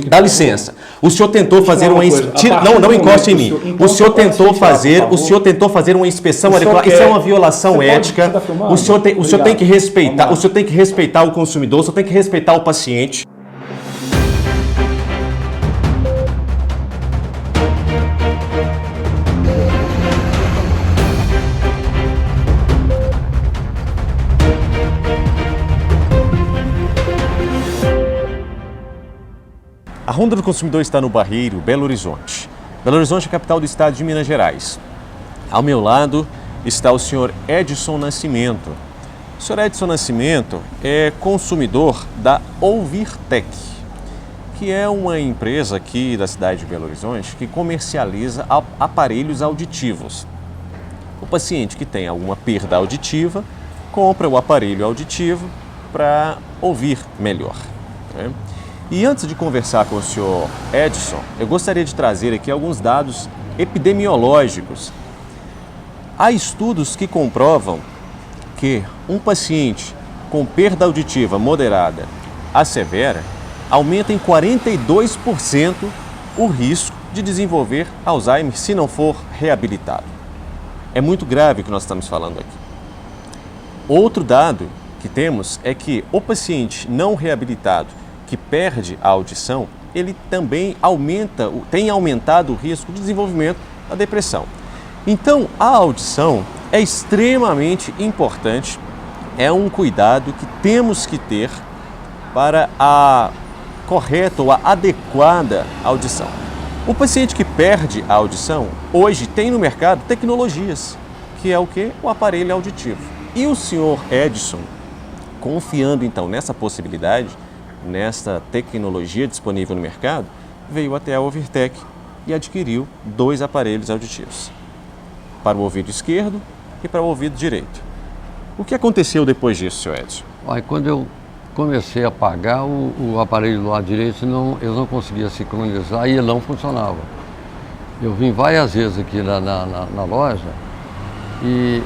Dá licença. O senhor tentou fazer uma inspeção. Não encoste em mim. O senhor tentou fazer uma inspeção adequada. Isso é uma violação ética. O senhor tem que respeitar. O senhor tem que respeitar o consumidor. O senhor tem que respeitar o paciente. A Ronda do Consumidor está no Barreiro, Belo Horizonte. Belo Horizonte é a capital do estado de Minas Gerais. Ao meu lado está o senhor Edson Nascimento. O senhor Edson Nascimento é consumidor da Ouvirtec, que é uma empresa aqui da cidade de Belo Horizonte que comercializa aparelhos auditivos. O paciente que tem alguma perda auditiva compra o aparelho auditivo para ouvir melhor, né? E antes de conversar com o senhor Edson, eu gostaria de trazer aqui alguns dados epidemiológicos. Há estudos que comprovam que um paciente com perda auditiva moderada a severa aumenta em 42% o risco de desenvolver Alzheimer se não for reabilitado. É muito grave o que nós estamos falando aqui. Outro dado que temos é que o paciente não reabilitado que perde a audição, ele também tem aumentado o risco de desenvolvimento da depressão. Então, a audição é extremamente importante, é um cuidado que temos que ter para a correta ou a adequada audição. O paciente que perde a audição, hoje tem no mercado tecnologias, que é o quê? O aparelho auditivo. E o senhor Edson, confiando então nessa possibilidade, nesta tecnologia disponível no mercado, veio até a Ouvirtec e adquiriu 2 aparelhos auditivos, para o ouvido esquerdo e para o ouvido direito. O que aconteceu depois disso, senhor Edson? Quando eu comecei a pagar, o aparelho do lado direito, eu não conseguia sincronizar e ele não funcionava. Eu vim várias vezes aqui na loja e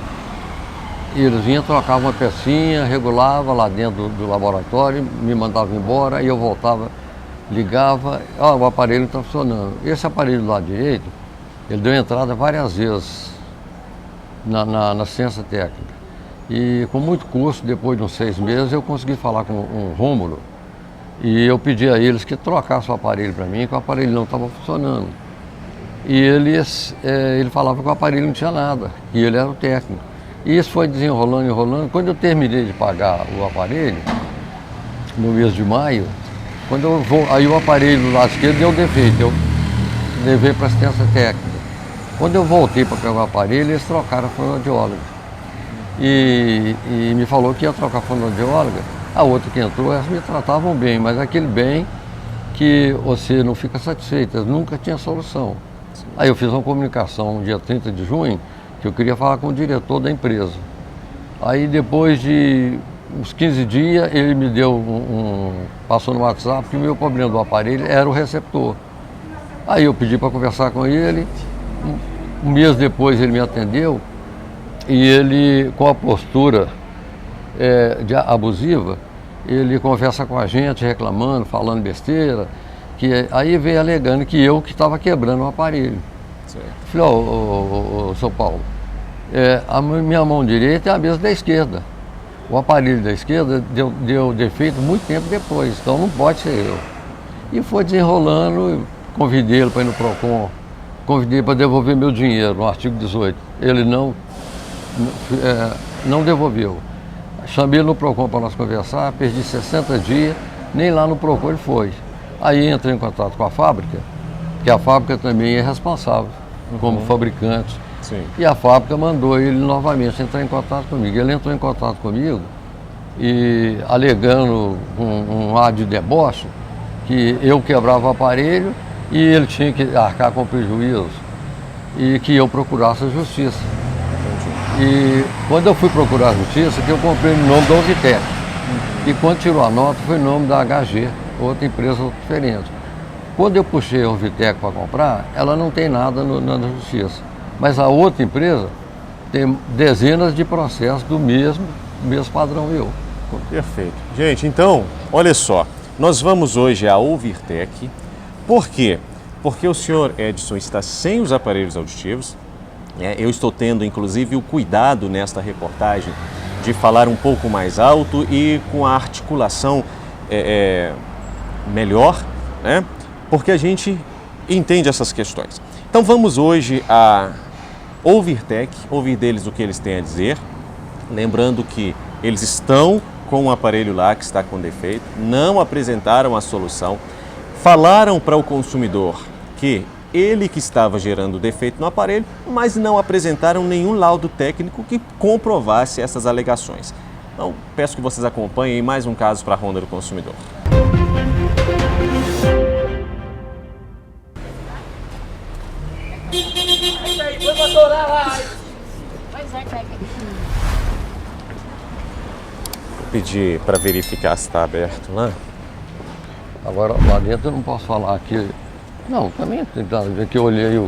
eles vinham, trocavam uma pecinha, regulava lá dentro do laboratório, me mandavam embora e eu voltava, ligava, o aparelho não está funcionando. Esse aparelho do lado direito, ele deu entrada várias vezes na assistência técnica. E com muito custo, depois de uns 6 meses, eu consegui falar com o Rômulo e eu pedi a eles que trocassem o aparelho para mim, que o aparelho não estava funcionando. E ele falava que o aparelho não tinha nada, e ele era o técnico. E isso foi enrolando. Quando eu terminei de pagar o aparelho, no mês de maio, aí o aparelho do lado esquerdo deu defeito, eu levei para assistência técnica. Quando eu voltei para pegar o aparelho, eles trocaram a fonoaudióloga. E me falou que ia trocar a fonoaudióloga. A outra que entrou, elas me tratavam bem, mas aquele bem que você não fica satisfeito, nunca tinha solução. Aí eu fiz uma comunicação no dia 30 de junho, que eu queria falar com o diretor da empresa. Aí depois de uns 15 dias, ele me deu passou no WhatsApp que o meu problema do aparelho era o receptor. Aí eu pedi para conversar com ele, um mês depois ele me atendeu e ele, com a postura abusiva, ele conversa com a gente, reclamando, falando besteira, aí veio alegando que eu que estava quebrando o aparelho. Falei, São Paulo, a minha mão direita é a mesma da esquerda. O aparelho da esquerda deu defeito muito tempo depois, então não pode ser eu. E foi desenrolando, convidei ele para ir no PROCON, convidei para devolver meu dinheiro, no artigo 18. Ele não devolveu. Chamei ele no PROCON para nós conversar, perdi 60 dias, nem lá no PROCON ele foi. Aí entrei em contato com a fábrica, que a fábrica também é responsável como fabricante. Sim. E a fábrica mandou ele novamente entrar em contato comigo. Ele entrou em contato comigo e alegando um ar de deboche, que eu quebrava o aparelho e ele tinha que arcar com prejuízo e que eu procurasse a justiça. E quando eu fui procurar a justiça, que eu comprei no nome da Ouvirtec. E quando tirou a nota, foi o nome da HG, outra empresa diferente. Quando eu puxei a Ouvirtec para comprar, ela não tem nada na justiça. Mas a outra empresa tem dezenas de processos do mesmo padrão eu. Perfeito. Gente, então, olha só. Nós vamos hoje à Ouvirtec. Por quê? Porque o senhor Edson está sem os aparelhos auditivos. Eu estou tendo, inclusive, o cuidado nesta reportagem de falar um pouco mais alto e com a articulação melhor, né? Porque a gente entende essas questões. Então vamos hoje à Ouvirtec, ouvir deles o que eles têm a dizer. Lembrando que eles estão com um aparelho lá que está com defeito, não apresentaram a solução, falaram para o consumidor que ele que estava gerando defeito no aparelho, mas não apresentaram nenhum laudo técnico que comprovasse essas alegações. Então, peço que vocês acompanhem mais um caso para a Ronda do Consumidor. Vou pedir para verificar se está aberto lá. Agora, lá dentro eu não posso falar aqui. Não, também tem que eu olhei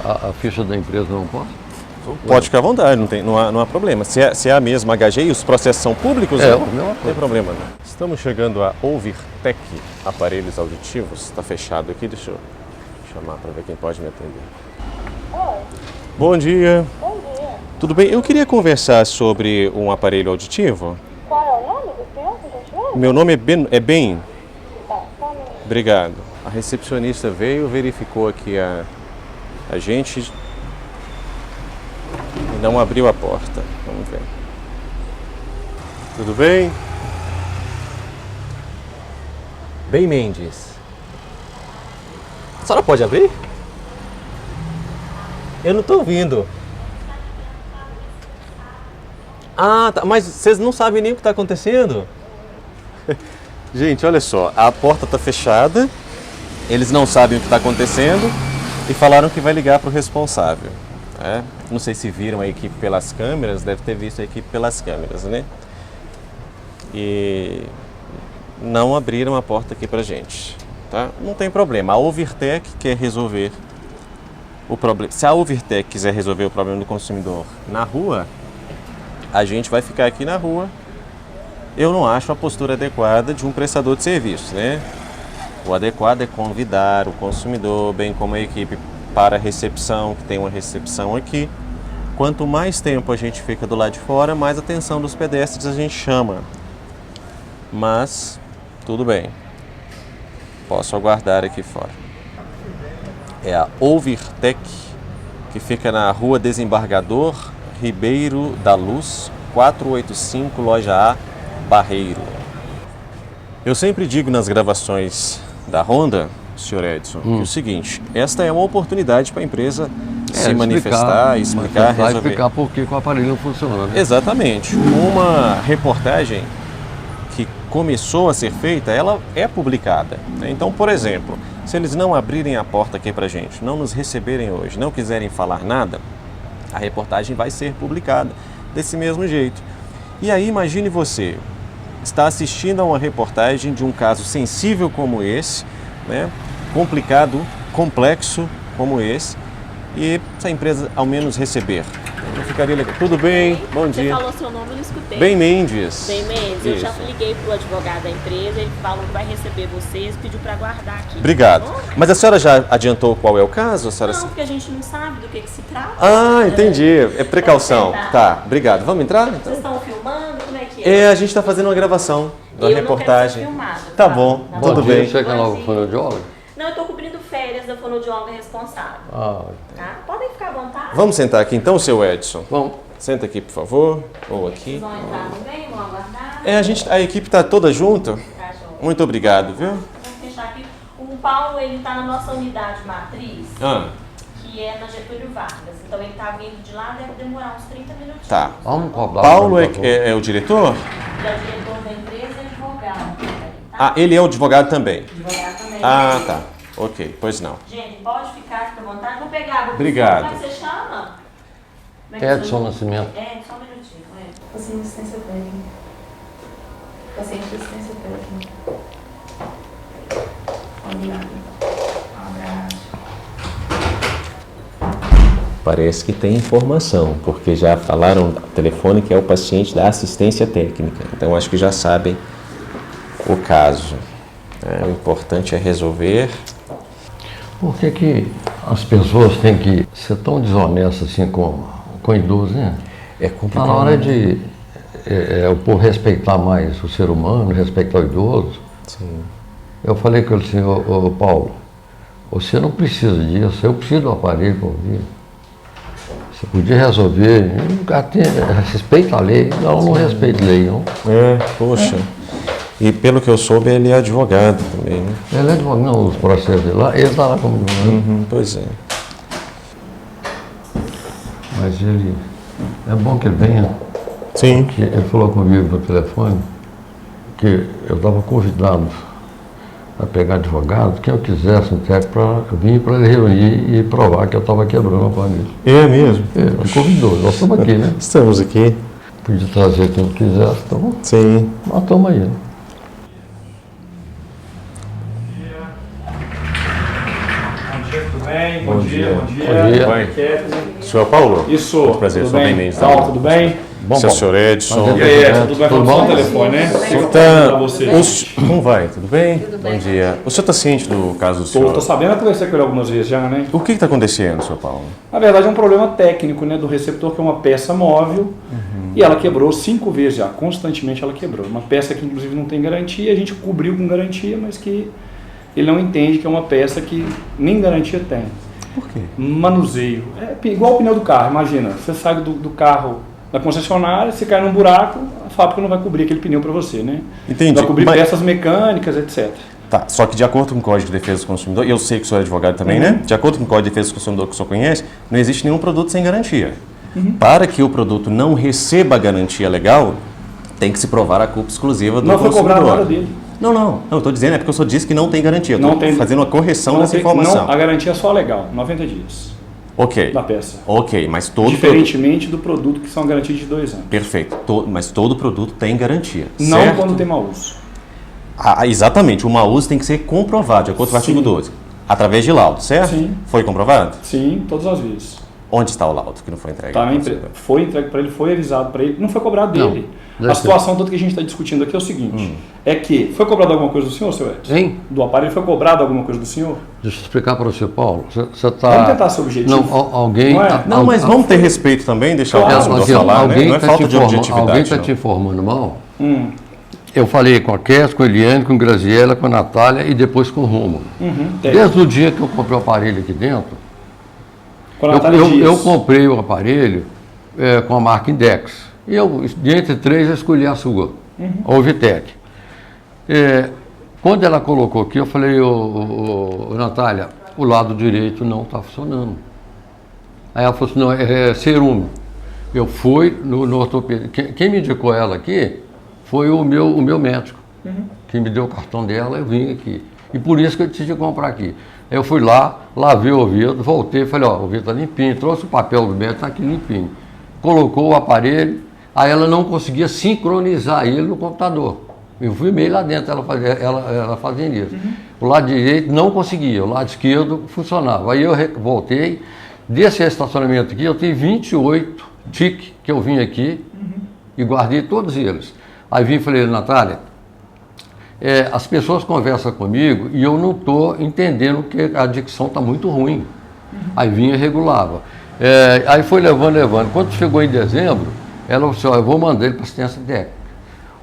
a ficha da empresa, não posso? Pode ficar à vontade, não há problema. Se é a mesma HG e os processos são públicos, não tem problema. Não. Estamos chegando a Ouvirtec, aparelhos auditivos. Está fechado aqui, deixa eu chamar para ver quem pode me atender. Oi, Bom dia, bom dia. tudo bem? Eu queria conversar sobre um aparelho auditivo. Qual é o nome do senhor, por gentileza? Meu nome é Ben. Tá, só um minuto. Obrigado. A recepcionista veio, verificou aqui a gente e não abriu a porta. Vamos ver. Tudo bem? Ben Mendes. A senhora pode abrir? Eu não estou ouvindo. Ah, tá. Mas vocês não sabem nem o que está acontecendo? Gente, olha só. A porta está fechada. Eles não sabem o que está acontecendo e falaram que vai ligar para o responsável. Não sei se viram a equipe pelas câmeras, deve ter visto a equipe pelas câmeras, né? E não abriram a porta aqui para gente, tá? Não tem problema, a Ouvirtec quer resolver o problema. Se a Ouvirtec quiser resolver o problema do consumidor na rua, a gente vai ficar aqui na rua. Eu não acho a postura adequada de um prestador de serviço, né? O adequado é convidar o consumidor, bem como a equipe, para a recepção, que tem uma recepção aqui. Quanto mais tempo a gente fica do lado de fora, mais atenção dos pedestres a gente chama. Mas, tudo bem. Posso aguardar aqui fora. É a Ouvirtec, que fica na Rua Desembargador Ribeiro da Luz, 485, Loja A, Barreiro. Eu sempre digo nas gravações da Honda, senhor Edson, que é o seguinte: esta é uma oportunidade para a empresa se manifestar, explicar, vai resolver. explicar por que o aparelho não funciona, né? Exatamente. Uma reportagem que começou a ser feita, ela é publicada, né? Então, por exemplo, se eles não abrirem a porta aqui para a gente, não nos receberem hoje, não quiserem falar nada, a reportagem vai ser publicada desse mesmo jeito. E aí, imagine você está assistindo a uma reportagem de um caso sensível como esse, né? Complicado, complexo como esse, e se a empresa ao menos receber. Eu ficaria legal. Tudo bem? Bom Você dia. falou seu nome, eu não escutei. Ben Mendes. Ben Mendes, eu já Isso. liguei pro advogado da empresa, ele falou que vai receber vocês, pediu para aguardar aqui. Obrigado. Tá bom? Mas a senhora já adiantou qual é o caso? A senhora... Não, porque a gente não sabe do que se trata. Ah, entendi. É precaução. Vamos sentar. Tá, obrigado. Vamos entrar? Então? Vocês estão filmando? Como é que é? A gente está fazendo uma gravação da Eu não reportagem. quero ser filmada, Tá tá? bom, Tá tudo bom. bem. Você que é novo fonoaudiólogo? Não, eu tô cobrindo férias da fonoaudióloga responsável, Ah, tá? Podem ficar à vontade. Vamos sentar aqui então, seu Edson. vamos. Senta aqui, por favor. Ou Vocês aqui. vão entrar no bem, vão aguardar. A equipe está toda junto. Tá, joia. Muito obrigado, viu? Vamos fechar aqui. O Paulo, ele tá na nossa unidade matriz, que é na Getúlio Vargas. Então ele tá vindo de lá, deve demorar uns 30 minutinhos. Tá. Vamos cobrar. Paulo por favor. é o diretor? Ele é o diretor da empresa e advogado. Tá? Ah, ele é o advogado também. Advogado também. Ah, tá. Ok, pois não. Gente, pode ficar, fica à vontade. Vou pegar. Obrigado. Como é que você chama? Como é que Edson você- Nascimento. Só um minutinho. Paciente de assistência técnica. Paciente de assistência técnica. Obrigada. Um abraço. Parece que tem informação, porque já falaram no telefone que é o paciente da assistência técnica. Então acho que já sabem o caso. O importante é resolver. Por que as pessoas têm que ser tão desonestas assim com idoso, né? É complicado. Tá na hora de o povo respeitar mais o ser humano, respeitar o idoso. Sim. Eu falei com ele assim, ô Paulo, você não precisa disso, eu preciso do aparelho para ouvir. Você podia resolver, respeita a lei. Não respeito lei, não. Poxa. E pelo que eu soube, ele é advogado também, né? Ele é advogado, não, os processos dele lá, ele está lá como advogado. Pois é. Mas ele, é bom que ele venha. Sim. Que ele falou comigo no telefone que eu estava convidado a pegar advogado, quem eu quisesse, para vir para ele reunir e provar que eu estava quebrando o aparelho. É mesmo? Ele me convidou, nós estamos aqui, né? Estamos aqui. Podia trazer quem eu quisesse, então Sim. nós estamos aí, né? Bom dia. Senhor Paulo? Isso. Muito prazer, Tudo sou bem? bem. Tudo bem? Bom, Seu Paulo. senhor Edson. E aí, tudo bem? Tudo Vamos bom? no telefone, né? Tá, Você. como vai? Tudo bem? Bom dia. O senhor está ciente do caso do senhor? Tô sabendo, eu conversei com ele algumas vezes já, né? O que está acontecendo, senhor Paulo? Na verdade, é um problema técnico, né? Do receptor, que é uma peça móvel. E ela quebrou 5 vezes já. Constantemente ela quebrou. Uma peça que, inclusive, não tem garantia. A gente cobriu com garantia, mas que ele não entende que é uma peça que nem garantia tem. Por quê? Manuseio. É igual o pneu do carro, imagina. Você sai do carro da concessionária, você cai num buraco, a fábrica não vai cobrir aquele pneu para você, né? Entendi. Vai cobrir peças mecânicas, etc. Tá, só que de acordo com o Código de Defesa do Consumidor, e eu sei que o senhor é advogado também, né? De acordo com o Código de Defesa do Consumidor que o senhor conhece, não existe nenhum produto sem garantia. Para que o produto não receba a garantia legal, tem que se provar a culpa exclusiva do Não foi consumidor. cobrado nada dele. Não, eu estou dizendo, é porque o senhor disse que não tem garantia. Eu Não estou tem- fazendo uma correção Não dessa tem- informação. não, a garantia é só legal, 90 dias Ok. da peça. Ok, mas todo produto... Diferentemente do produto que são garantias de 2 anos. Perfeito. Mas todo produto tem garantia. Não certo? quando tem mau uso. Exatamente. O mau uso tem que ser comprovado, de acordo com o artigo Sim. 12. Através de laudo, certo? Sim. Foi comprovado? Sim, todas as vezes. Onde está o laudo que não foi entregue? Tá na empresa. Foi entregue para ele, foi avisado para ele, não foi cobrado Não, dele. deve A ser. situação toda que a gente está discutindo aqui é o seguinte: é que foi cobrado alguma coisa do senhor, seu Edson? Hein? Do aparelho foi cobrado alguma coisa do senhor? Deixa eu explicar para você, Paulo. Você está... Vamos tentar ser objetivo. Não, alguém... Não é? Não, mas vamos ter respeito também, deixar o Claro, consumidor Aqui, falar, né? alguém Não é está falta te, de objetividade. alguém tá não. te informando mal. Hum, Eu falei com a Kes, com a Eliane, com a Graziella, com a Natália e depois com o Rômulo. tem. Desde o dia que eu comprei o aparelho aqui dentro, Com a Natália eu Dias. comprei o aparelho com a marca Index. E eu, de entre 3, eu escolhi a sua, a Ovitec. Quando ela colocou aqui, eu falei, Natália, o lado direito não está funcionando. Aí ela falou assim, não, é cerume. Eu fui no ortopedista. Quem me indicou ela aqui foi o meu médico. Quem me deu o cartão dela, eu vim aqui. E por isso que eu decidi comprar aqui. Aí eu fui lá, lavei o ouvido, voltei, falei, ó, o ouvido está limpinho, trouxe o papel do médico, está aqui limpinho. Colocou o aparelho, aí ela não conseguia sincronizar ele no computador. Eu fui meio lá dentro, ela fazendo isso. O lado direito não conseguia, o lado esquerdo funcionava. Aí eu voltei, desse estacionamento aqui, eu tenho 28 tickets que eu vim aqui e guardei todos eles. Aí vim e falei, Natália, as pessoas conversam comigo e eu não estou entendendo que a dicção está muito ruim. Aí vinha e regulava. Aí foi levando. Quando chegou em dezembro, ela falou assim, ó, eu vou mandar ele para assistência técnica.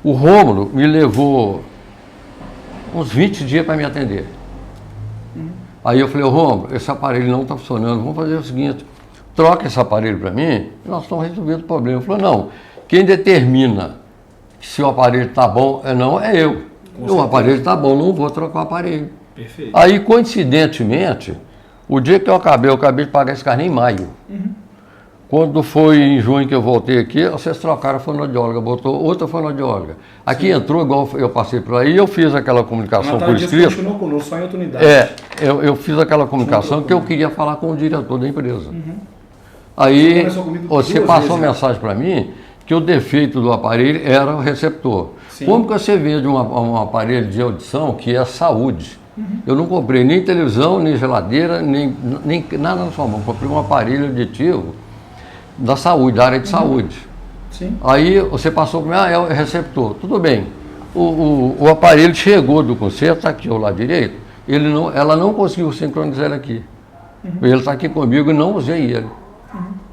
O Rômulo me levou uns 20 dias para me atender. Aí eu falei, ô Rômulo, esse aparelho não está funcionando, vamos fazer o seguinte, troca esse aparelho para mim e nós estamos resolvendo o problema. Ele falou, não, quem determina se o aparelho está bom ou não é eu. O aparelho está bom, não vou trocar o aparelho. Perfeito. Aí, coincidentemente, o dia que eu acabei de pagar esse carnê em maio. Quando foi em junho que eu voltei aqui, vocês trocaram a fonoaudióloga, botou outra fonoaudióloga. Aqui entrou, igual eu passei por aí, eu fiz aquela A comunicação por Natália Dias escrito. continuou conosco, só em outra unidade. Eu fiz aquela comunicação que eu queria falar com o diretor da empresa. Aí Você conversou comigo você duas passou uma vezes, mensagem para mim que o defeito do aparelho era o receptor. Sim. Como que você vende um aparelho de audição que é saúde? Eu não comprei nem televisão, nem geladeira, nem nada na sua mão. Comprei um aparelho auditivo da saúde, da área de saúde. Sim. Aí você passou para mim, é o receptor. Tudo bem. o aparelho chegou do concerto, está aqui ao lado direito, ela não conseguiu sincronizar ele aqui. Ele está aqui comigo e não usei ele.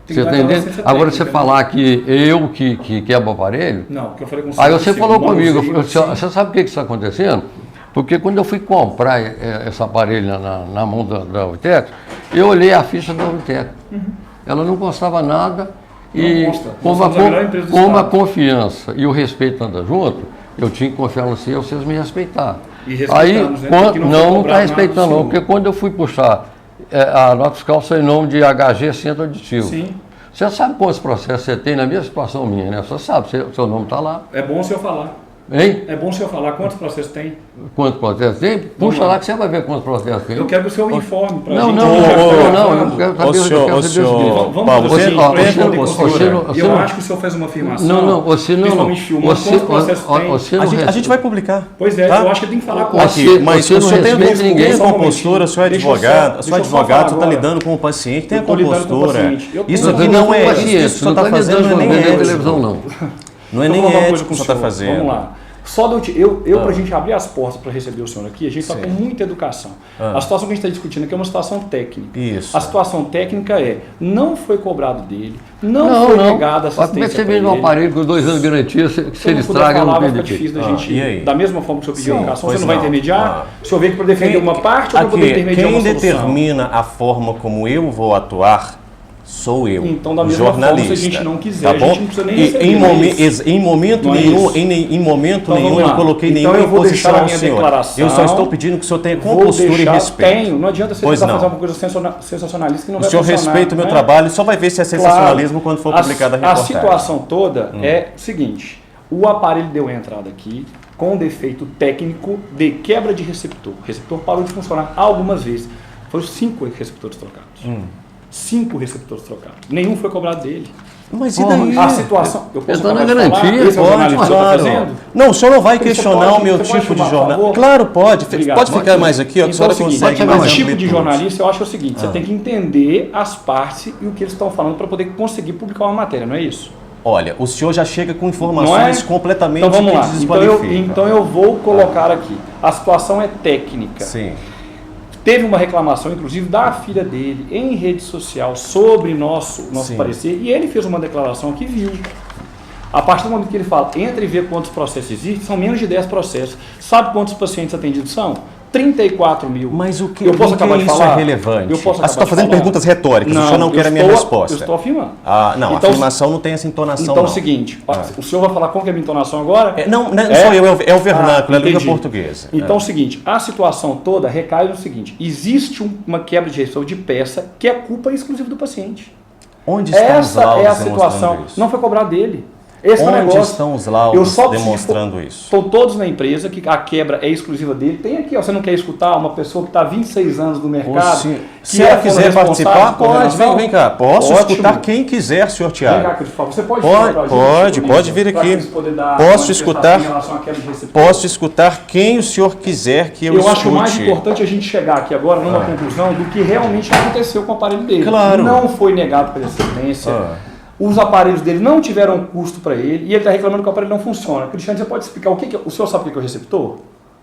Você está entendendo? Agora você falar que eu que quebro o aparelho... Não, porque eu falei com você. Aí você falou comigo, você sabe o que está acontecendo? Porque quando eu fui comprar esse aparelho na mão da Oitex, eu olhei a ficha da Oitex. Ela não constava nada e como a confiança e o respeito andam junto, eu tinha que confiar no senhor, vocês me respeitaram. Aí, não está respeitando não, porque quando eu fui puxar a nota fiscal sai em nome de HG Centro Aditivo. Sim. Você sabe quantos processos você tem na mesma situação minha, né? Você sabe, seu nome está lá. É bom o senhor falar. Hein? É bom o senhor falar quantos processos tem. Quantos processos tem? Puxa lá que você vai ver quantos processos tem. Eu quero que o senhor me informe para a Não, gente. eu quero saber. O senhor, Vamos Paulo, fazer você assim, tem a postura. Eu acho que o senhor fez uma afirmação. Não, você não. Principalmente filmando quantos processos tem. A gente vai publicar. Pois é, tá? eu acho que tem que falar com Aqui, mas você o não senhor tem respeita ninguém. a compostura, o senhor é Deixa eu advogado, só falar você está agora. lidando com o paciente, tem a Eu tô lidando com o compostura. paciente. Isso aqui não é isso que o senhor está fazendo, não é nem televisão, não. Não é nem ético o que o senhor está fazendo. Vamos lá. Só para a gente abrir as portas para receber o senhor aqui, a gente está com muita educação. A situação que a gente está discutindo aqui é uma situação técnica. Isso. A situação técnica não foi cobrado dele, não foi negada a assistência. Como é que você vende um aparelho com 2 anos de garantia se ele estraga no PDP? Da mesma forma que o senhor pediu educação, você não vai intermediar? O senhor veio para defender uma parte ou para poder intermediar uma solução? Quem determina a forma como eu vou atuar sou eu, então, da mesma jornalista. Forma, se a gente não quiser, tá bom? A gente não precisa nem receber. Em momento nenhum eu coloquei nenhuma imposição ao senhor. Eu só estou pedindo que o senhor tenha compostura e respeito. Não adianta você tentar fazer uma coisa sensacionalista que não vai funcionar. O senhor respeita o meu trabalho, só vai ver se é sensacionalismo quando for publicada a reportagem. A situação toda é o seguinte, o aparelho deu entrada aqui com defeito técnico de quebra de receptor. O receptor parou de funcionar algumas vezes. Foram 5 receptores trocados. 5 receptores trocados. Nenhum foi cobrado dele. Mas e daí? A situação... Eu posso dar na garantia, esse pode, claro. Não, o senhor não vai questionar o meu tipo de jornal. Claro, pode. Obrigado. Pode ficar mais aqui, ó, que a senhora consegue mais o tipo de jornalista, eu acho o seguinte, você tem que entender as partes e o que eles estão falando para poder conseguir publicar uma matéria, não é isso? Olha, o senhor já chega com informações completamente então, vamos lá. Então eu vou colocar aqui. A situação é técnica. Sim. Teve uma reclamação, inclusive, da filha dele em rede social sobre nosso parecer, e ele fez uma declaração que viu. A partir do momento que ele fala, entra e vê quantos processos existem, são menos de 10 processos. Sabe quantos pacientes atendidos são? 34 mil. Mas o que, eu posso acabar de isso falar? É relevante? Eu posso você está fazendo perguntas retóricas, o senhor não quer a minha resposta. Eu estou afirmando. Não, a afirmação não tem essa entonação. Então é o seguinte, o senhor vai falar qual que é a minha entonação agora? Não sou eu, é o vernáculo, é a língua portuguesa. Então é o seguinte, a situação toda recai no seguinte, existe uma quebra de recepção de peça que é culpa exclusiva do paciente. Onde estão os laudos é a situação. Isso? Não foi cobrado dele. Esse Onde estão os laudos demonstrando isso? Estão todos na empresa, que a quebra é exclusiva dele. Tem aqui, ó, você não quer escutar uma pessoa que está há 26 anos no mercado? Se ela quiser participar, pode. Vem cá. Posso escutar quem quiser, senhor Thiago. Vem cá, por favor. Você pode vir aqui. Posso escutar quem o senhor quiser que eu escute. Eu acho mais importante a gente chegar aqui agora numa conclusão do que realmente aconteceu com o aparelho dele. Claro. Não foi negado pela excelência. Os aparelhos dele não tiveram custo para ele e ele está reclamando que o aparelho não funciona. Cristiano, você pode explicar o que é? O senhor sabe o que é o receptor?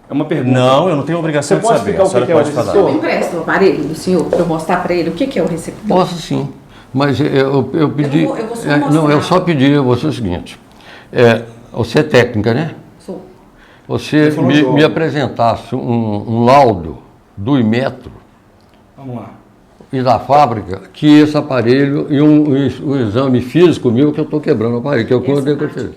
É uma pergunta. Não, eu não tenho obrigação de saber. Você pode explicar o que é o receptor? Me empresta o aparelho do senhor para eu mostrar para ele o que é o receptor? Posso sim, mas eu pedi... Eu só pedi a você o seguinte, você é técnica, né? Sou. Você me apresentasse um laudo do Imetro. Vamos lá. E da fábrica, que esse aparelho e um exame físico meu que eu estou quebrando o aparelho, que eu contei com você.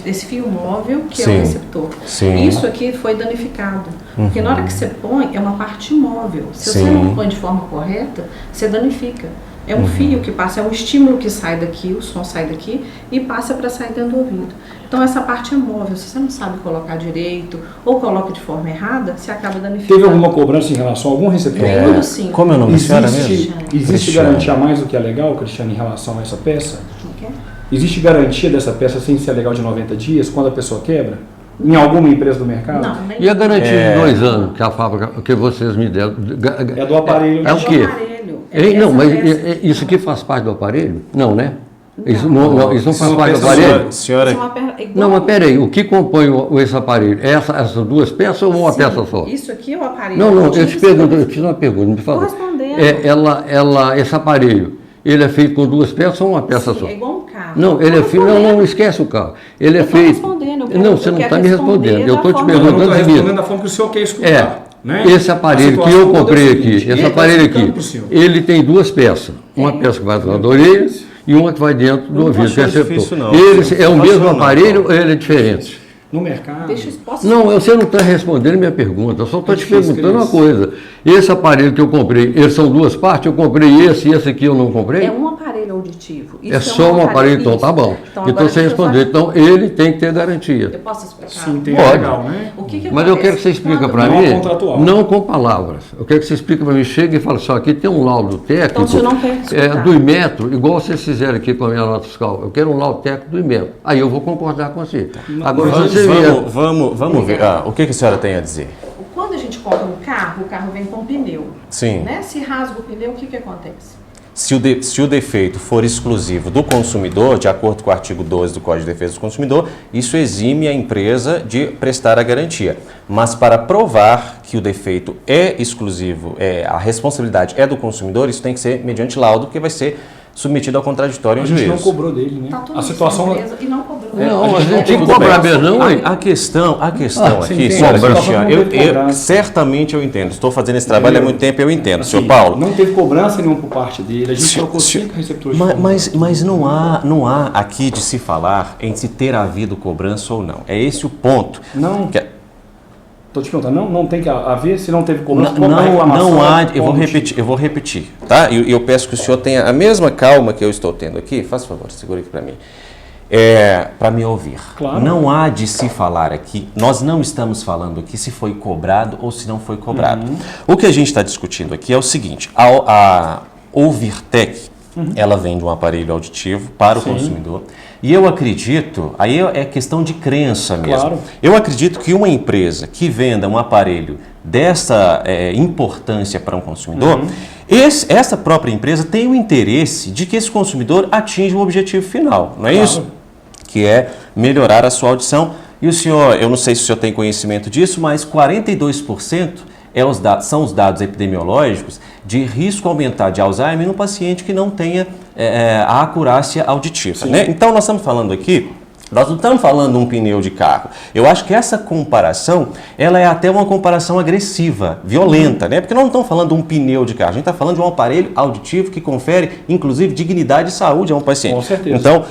Esse fio móvel que Sim. é o receptor. Sim. Isso aqui foi danificado. Porque na hora que você põe, é uma parte móvel. Se Sim. você não põe de forma correta, você danifica. É um fio que passa, é um estímulo que sai daqui, o som sai daqui e passa para sair dentro do ouvido. Então essa parte é móvel, se você não sabe colocar direito ou coloca de forma errada, você acaba danificando. Teve alguma cobrança em relação a algum receptor? Tudo sim. Como é o nome da senhora mesmo? Existe garantia a mais do que é legal, Cristiano, em relação a essa peça? O quê? Existe garantia dessa peça sem ser legal de 90 dias, quando a pessoa quebra? Em alguma empresa do mercado? Não, nem E a garantia de 2 anos que a fábrica, que vocês me deram? É do aparelho. É o quê? aparelho. Não, mas isso aqui faz parte do aparelho? Não, né? Isso não faz parte do aparelho? Senhora... Não, mas peraí, o que compõe esse aparelho? Essas duas peças ou uma peça só? Isso aqui é o aparelho. Não, eu te pergunto, eu fiz uma pergunta, me fala. Estou respondendo. Esse aparelho, ele é feito com duas peças ou uma peça só? É igual um carro. Não, ele é feito. Não, esquece o carro. Ele é feito. Respondendo, não, você não está me respondendo. Eu estou te perguntando o seguinte. respondendo da forma que o senhor quer escutar. Né? Esse aparelho que eu comprei aqui, esse aparelho aqui, ele tem duas peças. Uma peça que vai atrás da orelha e uma que vai dentro do ouvido, receptor. Ele é o mesmo aparelho ou ele é diferente? No mercado. Não, você não está respondendo minha pergunta, eu só estou te perguntando uma coisa. Esse aparelho que eu comprei, eles são duas partes, eu comprei esse e esse aqui eu não comprei? É um aparelho auditivo. Isso é só um aparelho, então tá bom. Então você respondeu, então ele tem que ter garantia. Eu posso explicar? Sim, tem Pode. legal, né? Mas eu quero que você explique para Não mim, contratual. não com palavras. Eu quero que você explique para mim, chega e fala só, aqui tem um laudo técnico Então, se eu não quero escutar. do Inmetro, igual vocês fizeram aqui com a minha nota fiscal. Eu quero um laudo técnico do Inmetro. Aí eu vou concordar com você. Agora, se você vier... Vamos ver. O que a senhora tem a dizer? Quando a gente compra um carro, o carro vem com pneu. Sim. Né? Se rasga o pneu, o que acontece? Se o defeito for exclusivo do consumidor, de acordo com o artigo 12 do Código de Defesa do Consumidor, isso exime a empresa de prestar a garantia. Mas para provar que o defeito é exclusivo, a responsabilidade é do consumidor, isso tem que ser mediante laudo, porque vai ser submetido ao contraditório em juízo. A gente não cobrou dele, né? Tá tudo A situação... e não cobrou. Não, a gente tem que cobrar mesmo, não, hein? A questão aqui, sim, senhora sim. Cristiane, certamente eu entendo. Estou fazendo esse trabalho há muito tempo, eu entendo. Senhor Paulo. Não teve cobrança nenhuma por parte dele. A gente colocou 5 receptores. Mas não há aqui de se falar em se ter havido cobrança ou não. É esse o ponto. Não. Estou te perguntando, não tem que haver, se não teve cobrança, não há, eu vou repetir, tá? E eu peço que o senhor tenha a mesma calma que eu estou tendo aqui. Faça favor, segura aqui para mim. Para me ouvir. Claro. Não há de se falar aqui, nós não estamos falando aqui se foi cobrado ou se não foi cobrado. O que a gente está discutindo aqui é o seguinte, a Ouvirtec, ela vende um aparelho auditivo para o consumidor e eu acredito, aí é questão de crença mesmo, Claro. Eu acredito que uma empresa que venda um aparelho dessa importância para um consumidor, essa própria empresa tem o interesse de que esse consumidor atinja o objetivo final, não é isso? Que é melhorar a sua audição. E o senhor, eu não sei se o senhor tem conhecimento disso, mas 42% são os dados epidemiológicos de risco aumentar de Alzheimer no paciente que não tenha a acurácia auditiva. Né? Então nós estamos falando aqui, nós não estamos falando de um pneu de carro. Eu acho que essa comparação, ela é até uma comparação agressiva, violenta, né? Porque nós não estamos falando de um pneu de carro, a gente está falando de um aparelho auditivo que confere, inclusive, dignidade e saúde a um paciente. Com certeza. Então,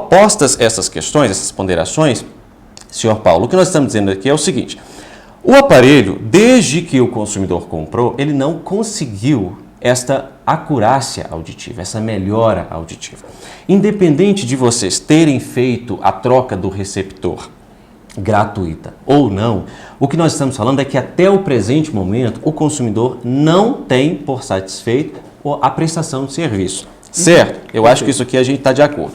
postas essas questões, essas ponderações, senhor Paulo, o que nós estamos dizendo aqui é o seguinte, o aparelho, desde que o consumidor comprou, ele não conseguiu esta acurácia auditiva, essa melhora auditiva. Independente de vocês terem feito a troca do receptor gratuita ou não, o que nós estamos falando é que até o presente momento o consumidor não tem por satisfeito a prestação de serviço. Certo? Eu acho que isso aqui a gente está de acordo.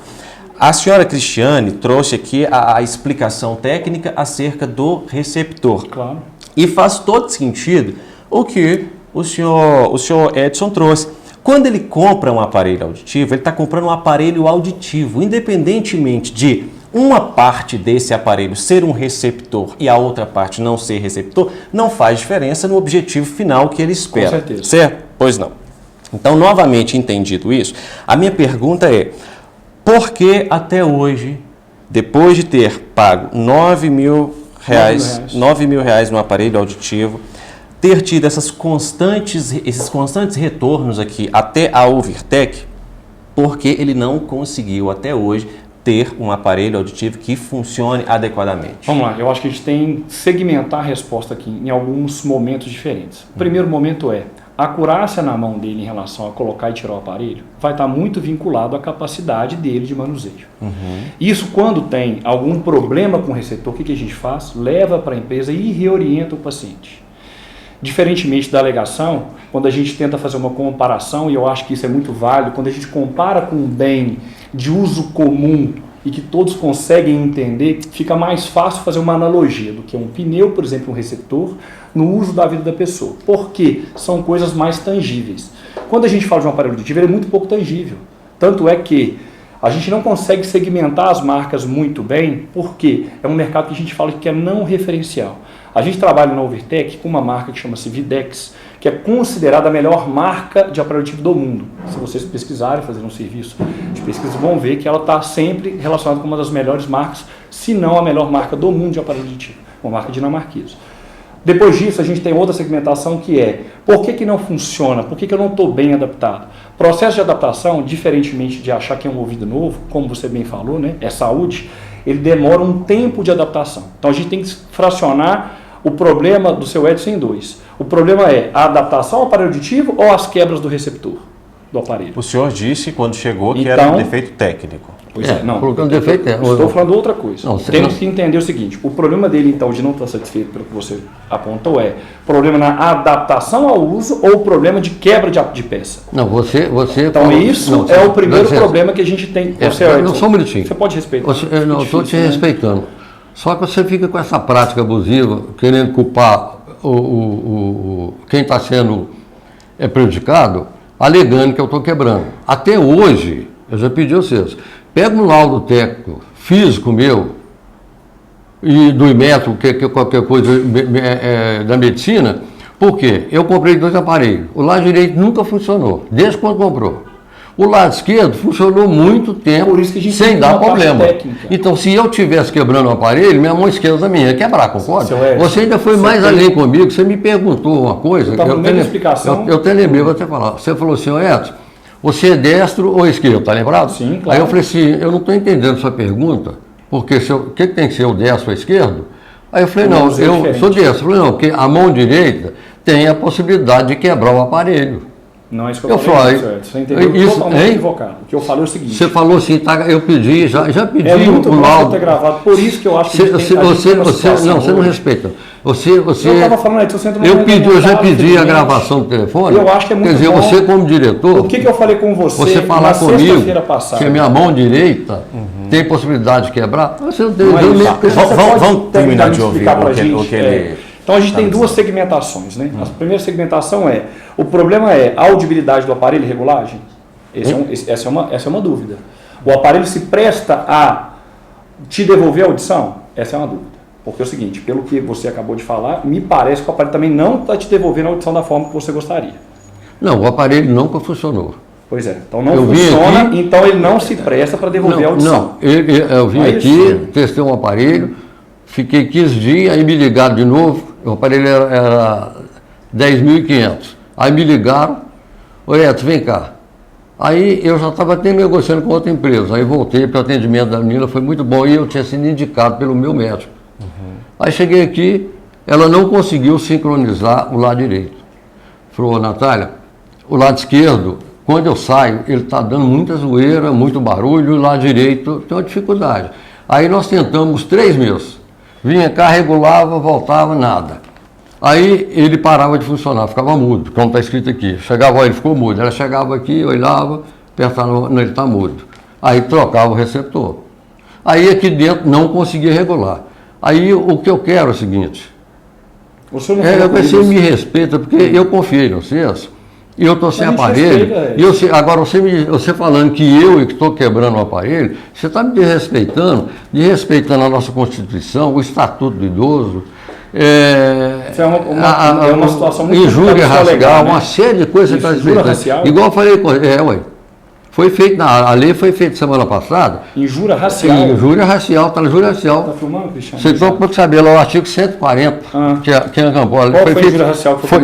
A senhora Cristiane trouxe aqui a explicação técnica acerca do receptor. Claro. E faz todo sentido o que o senhor Edson trouxe. Quando ele compra um aparelho auditivo, ele está comprando um aparelho auditivo, independentemente de uma parte desse aparelho ser um receptor e a outra parte não ser receptor, não faz diferença no objetivo final que ele espera. Com certeza. Certo? Pois não. Então, novamente entendido isso, a minha pergunta é, por que até hoje, depois de ter pago R$9 mil no aparelho auditivo, ter tido esses constantes retornos aqui até a Ouvirtec, porque ele não conseguiu até hoje ter um aparelho auditivo que funcione adequadamente? Vamos lá, eu acho que a gente tem que segmentar a resposta aqui em alguns momentos diferentes. O primeiro momento é, a acurácia na mão dele em relação a colocar e tirar o aparelho vai estar muito vinculado à capacidade dele de manuseio. Isso, quando tem algum problema com o receptor, o que a gente faz? Leva para a empresa e reorienta o paciente. Diferentemente da alegação, quando a gente tenta fazer uma comparação, e eu acho que isso é muito válido, quando a gente compara com um bem de uso comum e que todos conseguem entender, fica mais fácil fazer uma analogia do que um pneu, por exemplo, um receptor, no uso da vida da pessoa. Porque são coisas mais tangíveis. Quando a gente fala de um aparelho auditivo, ele é muito pouco tangível. Tanto é que A gente não consegue segmentar as marcas muito bem, porque é um mercado que a gente fala que é não referencial. A gente trabalha na Overtec com uma marca que chama-se Videx, que é considerada a melhor marca de aparelho aditivo do mundo. Se vocês pesquisarem, fazerem um serviço de pesquisa, vão ver que ela está sempre relacionada com uma das melhores marcas, se não a melhor marca do mundo de aparelho aditivo, uma marca dinamarquesa. Depois disso, a gente tem outra segmentação que é, por que não funciona? Por que eu não estou bem adaptado? Processo de adaptação, diferentemente de achar que é um ouvido novo, como você bem falou, né, é saúde, ele demora um tempo de adaptação. Então a gente tem que fracionar o problema do seu Edson em dois. O problema é a adaptação ao aparelho auditivo ou as quebras do receptor do aparelho? O senhor disse quando chegou que era um defeito técnico. Pois é, não. Colocando defeito, estou falando outra coisa. Temos que entender o seguinte, o problema dele então de não estar satisfeito pelo que você apontou é problema na adaptação ao uso ou problema de quebra de peça? Não, você então isso é o primeiro problema que a gente tem. Não, só um minutinho. Você pode respeitar. Eu estou te respeitando. Só que você fica com essa prática abusiva, querendo culpar quem está sendo prejudicado, alegando que eu estou quebrando. Até hoje, eu já pedi a vocês, pega um laudo técnico, físico meu, e do Imetro, que é qualquer coisa da medicina, porque eu comprei 2 aparelhos. O lado direito nunca funcionou, desde quando comprou. O lado esquerdo funcionou muito tempo, por isso que a gente sem dar problema. Então, se eu estivesse quebrando o aparelho, minha mão esquerda também ia quebrar, concorda? Você ainda foi mais além comigo, você me perguntou uma coisa, eu até lembrei, vou até falar. Você falou assim, Edson, você é destro ou esquerdo, tá lembrado? Sim, claro. Aí eu falei assim, eu não estou entendendo sua pergunta, porque o que tem que ser o destro ou esquerdo? Aí eu falei, não, eu sou destro. Eu falei, não, porque a mão direita tem a possibilidade de quebrar o aparelho. Não é isso que eu falei, você entendeu isso, totalmente equivocado. O que eu falei é o seguinte... Você falou assim, tá, eu pedi, já pedi o laudo. É muito bom ter gravado, por isso que eu acho que você não respeita. Eu estava falando aí, você entrou eu já pedi a gravação do telefone. Eu acho que é muito bom. Quer dizer, você como diretor... O que eu falei com você falar na comigo sexta-feira passada? Que a minha mão direita tem possibilidade de quebrar, você não tem... Vamos terminar de ouvir o que ele... Então a gente tem duas segmentações, né? A primeira segmentação é, o problema é a audibilidade do aparelho e regulagem? Essa é uma dúvida. O aparelho se presta a te devolver a audição? Essa é uma dúvida. Porque é o seguinte, pelo que você acabou de falar, me parece que o aparelho também não está te devolvendo a audição da forma que você gostaria. Não, o aparelho nunca funcionou. Pois é, então não funciona, então ele não se presta para devolver a audição. Não, eu vim aqui, testei um aparelho, fiquei 15 dias, aí me ligaram de novo, o aparelho era 10.500. Aí me ligaram, ô Edson, vem cá. Aí eu já estava até negociando com outra empresa, aí voltei para o atendimento da menina, foi muito bom, e eu tinha sido indicado pelo meu médico. Aí cheguei aqui, ela não conseguiu sincronizar o lado direito. Falou, Natália, o lado esquerdo, quando eu saio, ele está dando muita zoeira, muito barulho, o lado direito tem uma dificuldade. Aí nós tentamos 3 meses. Vinha cá, regulava, voltava, nada. Aí ele parava de funcionar, ficava mudo, como está escrito aqui. Chegava, ele ficou mudo. Ela chegava aqui, olhava, apertava, ele está mudo. Aí trocava o receptor. Aí aqui dentro não conseguia regular. Aí o que eu quero é o seguinte, você me respeita, porque eu confio em vocês, e eu estou sem aparelho, agora você falando que eu estou quebrando o aparelho, você está me desrespeitando a nossa Constituição, o Estatuto do Idoso, é uma situação muito injúria racial, legal, né? Uma série de coisas que você está respeitando. Igual eu falei, foi feito, a lei foi feita semana passada. Injúria racial? Injúria racial, está na injúria racial. Está filmando, Cristiano? Você pode saber lá o artigo 140, que é a Campola. Qual foi a injúria racial que foi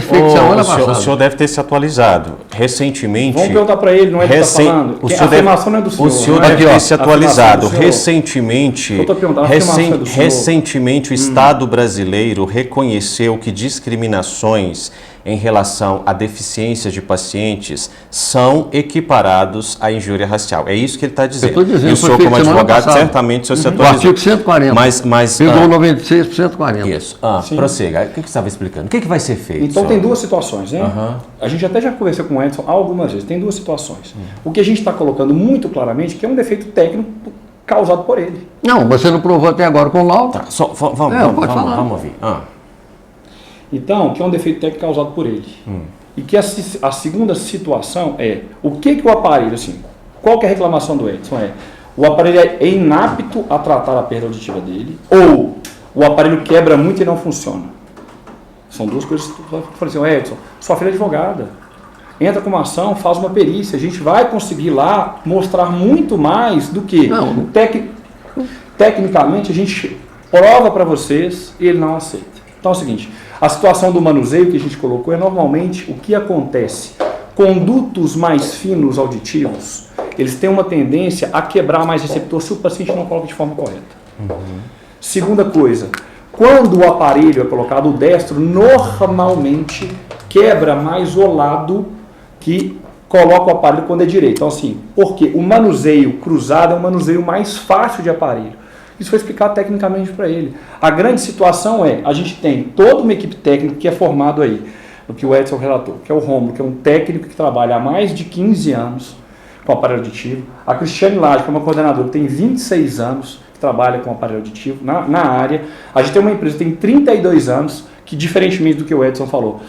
feito semana passada. O senhor deve ter se atualizado. Recentemente... Vamos perguntar para ele, não é ele que está falando. A afirmação não é do senhor. O senhor deve ter se atualizado. Recentemente, o Estado brasileiro reconheceu que discriminações em relação à deficiência de pacientes são equiparados à injúria racial. É isso que ele está dizendo. Eu estou dizendo, e o senhor, como advogado, certamente o senhor se atualizou. O artigo 140. Pegou 96 por 140. Isso. Prossiga. O que você estava explicando? O que vai ser feito? Então tem duas situações, né? A gente até já conversou com o Edson algumas vezes. Tem duas situações. O que a gente está colocando muito claramente que é um defeito técnico causado por ele. Não, você não provou até agora com o laudo. Tá, vamos ouvir. Então, que é um defeito técnico causado por ele. E que a segunda situação é, o que o aparelho, assim, Qual que é a reclamação do Edson? O aparelho é inapto a tratar a perda auditiva dele, ou o aparelho quebra muito e não funciona. São duas coisas que tu vai falar assim, Edson, sua filha é advogada, entra com uma ação, faz uma perícia, a gente vai conseguir lá mostrar muito mais do que tecnicamente a gente prova para vocês e ele não aceita. Então é o seguinte, a situação do manuseio que a gente colocou é normalmente o que acontece. Condutos mais finos auditivos, eles têm uma tendência a quebrar mais receptor se o paciente não coloca de forma correta. Segunda coisa, quando o aparelho é colocado o destro, normalmente quebra mais o lado que coloca o aparelho quando é direito. Então assim, porque o manuseio cruzado é um manuseio mais fácil de aparelho. Isso foi explicar tecnicamente para ele. A grande situação a gente tem toda uma equipe técnica que é formado aí, o que o Edson relatou, que é o Rômulo, que é um técnico que trabalha há mais de 15 anos com aparelho auditivo. A Cristiane Lage, que é uma coordenadora que tem 26 anos, que trabalha com aparelho auditivo na área. A gente tem uma empresa que tem 32 anos, que diferentemente do que o Edson falou,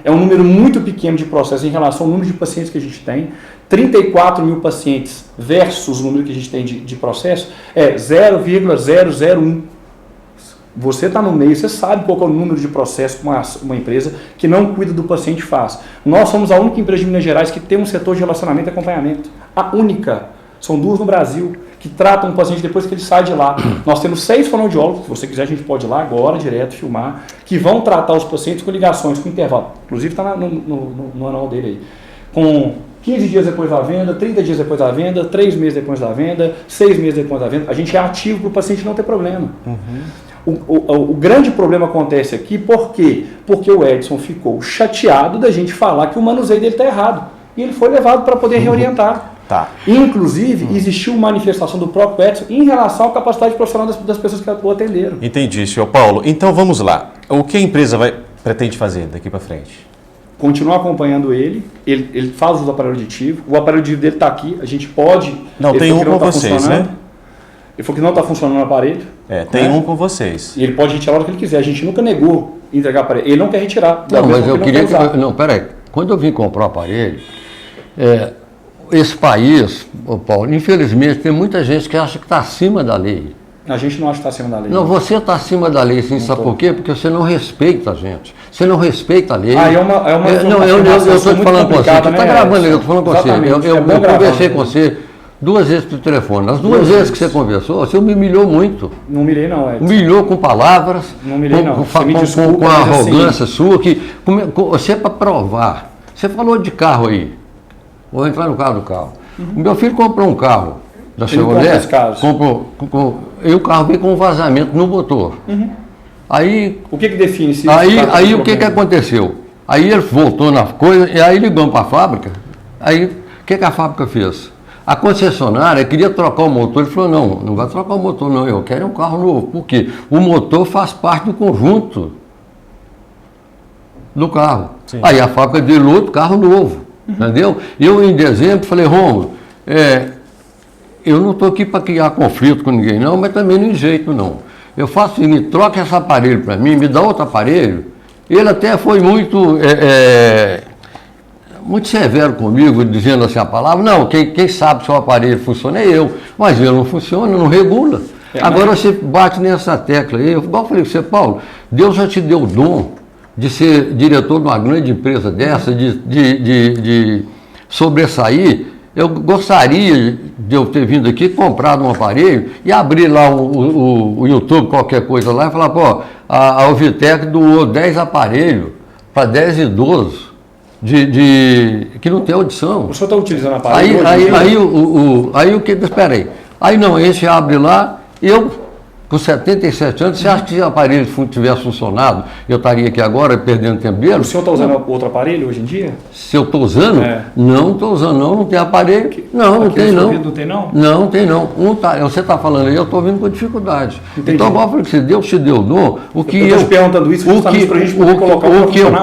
é um número muito pequeno de processos em relação ao número de pacientes que a gente tem. 34 mil pacientes versus o número que a gente tem de processo é 0,001. Você está no meio, você sabe qual é o número de processos que uma empresa que não cuida do paciente faz. Nós somos a única empresa de Minas Gerais que tem um setor de relacionamento e acompanhamento. A única. São 2 no Brasil que tratam o paciente depois que ele sai de lá. Nós temos 6 fonoaudiólogos, se você quiser a gente pode ir lá agora, direto, filmar, que vão tratar os pacientes com ligações, com intervalo. Inclusive está no anual dele aí. Com 15 dias depois da venda, 30 dias depois da venda, 3 meses depois da venda, 6 meses depois da venda. A gente é ativo para o paciente não ter problema. O grande problema acontece aqui, por quê? Porque o Edson ficou chateado da gente falar que o manuseio dele está errado. E ele foi levado para poder reorientar. Tá. Inclusive, existiu manifestação do próprio Edson em relação à capacidade profissional das pessoas que o atenderam. Entendi, senhor Paulo. Então vamos lá. O que a empresa pretende fazer daqui para frente? Continuar acompanhando ele faz uso do aparelho auditivo, o aparelho auditivo dele está aqui, a gente pode... Não, tem um com vocês, né? Ele falou que não está funcionando o aparelho. Tem um com vocês. E ele pode retirar o que ele quiser. A gente nunca negou entregar o aparelho. Ele não quer retirar. Não, mas eu queria que... Não, peraí. Quando eu vim comprar o aparelho, esse país, Paulo, infelizmente, tem muita gente que acha que está acima da lei. A gente não acha que está acima da lei. Não, você está acima da lei, sim, sabe por quê? Porque você não respeita a gente. Você não respeita a lei. Não, eu estou falando com você. Você está gravando, eu estou falando com você. Eu conversei com você 2 vezes por telefone. As 2 vezes que você conversou, você me humilhou muito. Não humilhei não, Edson. Humilhou com palavras. Não humilhei não. Com a arrogância sua, que você é para provar. Você falou de carro aí. Vou entrar no carro do carro. O meu filho comprou um carro da Chevrolet. E o carro veio com um vazamento no motor. Aí, o que define isso? Aí o que aconteceu? Aí ele voltou na coisa, e aí ligamos para a fábrica. Aí o que a fábrica fez? A concessionária queria trocar o motor. Ele falou, não vai trocar o motor não, eu quero um carro novo. Por quê? O motor faz parte do conjunto do carro. Sim. Aí a fábrica deu outro carro novo, entendeu? Eu em dezembro falei, Rômulo, eu não estou aqui para criar conflito com ninguém não, mas também não enjeito não. Eu faço o seguinte, troca esse aparelho para mim, me dá outro aparelho. Ele até foi muito severo comigo, dizendo assim a palavra, não, quem sabe se o aparelho funciona é eu, mas ele não funciona, não regula. Agora você bate nessa tecla aí, igual eu falei com você, Paulo, Deus já te deu o dom de ser diretor de uma grande empresa dessa, de sobressair. Eu gostaria de eu ter vindo aqui, comprado um aparelho e abrir lá o YouTube, qualquer coisa lá, e falar, pô, a Ovitec doou 10 aparelhos para 10 idosos que não tem audição. O senhor está utilizando aparelho aí o que... Espera aí. Aí não, esse abre lá, eu... Com 77 anos, você acha que se o aparelho tivesse funcionado, eu estaria aqui agora perdendo tempo dele? O senhor está usando outro aparelho hoje em dia? Se eu estou usando? Não estou usando, não tem aparelho. Não tem não. Não tem não? Não tem não. Você está falando aí, eu estou vindo com dificuldade. Entendi. Então, igual eu falei que Deus te deu dom, o que eu estou te perguntando isso justamente para a gente poder colocar o que eu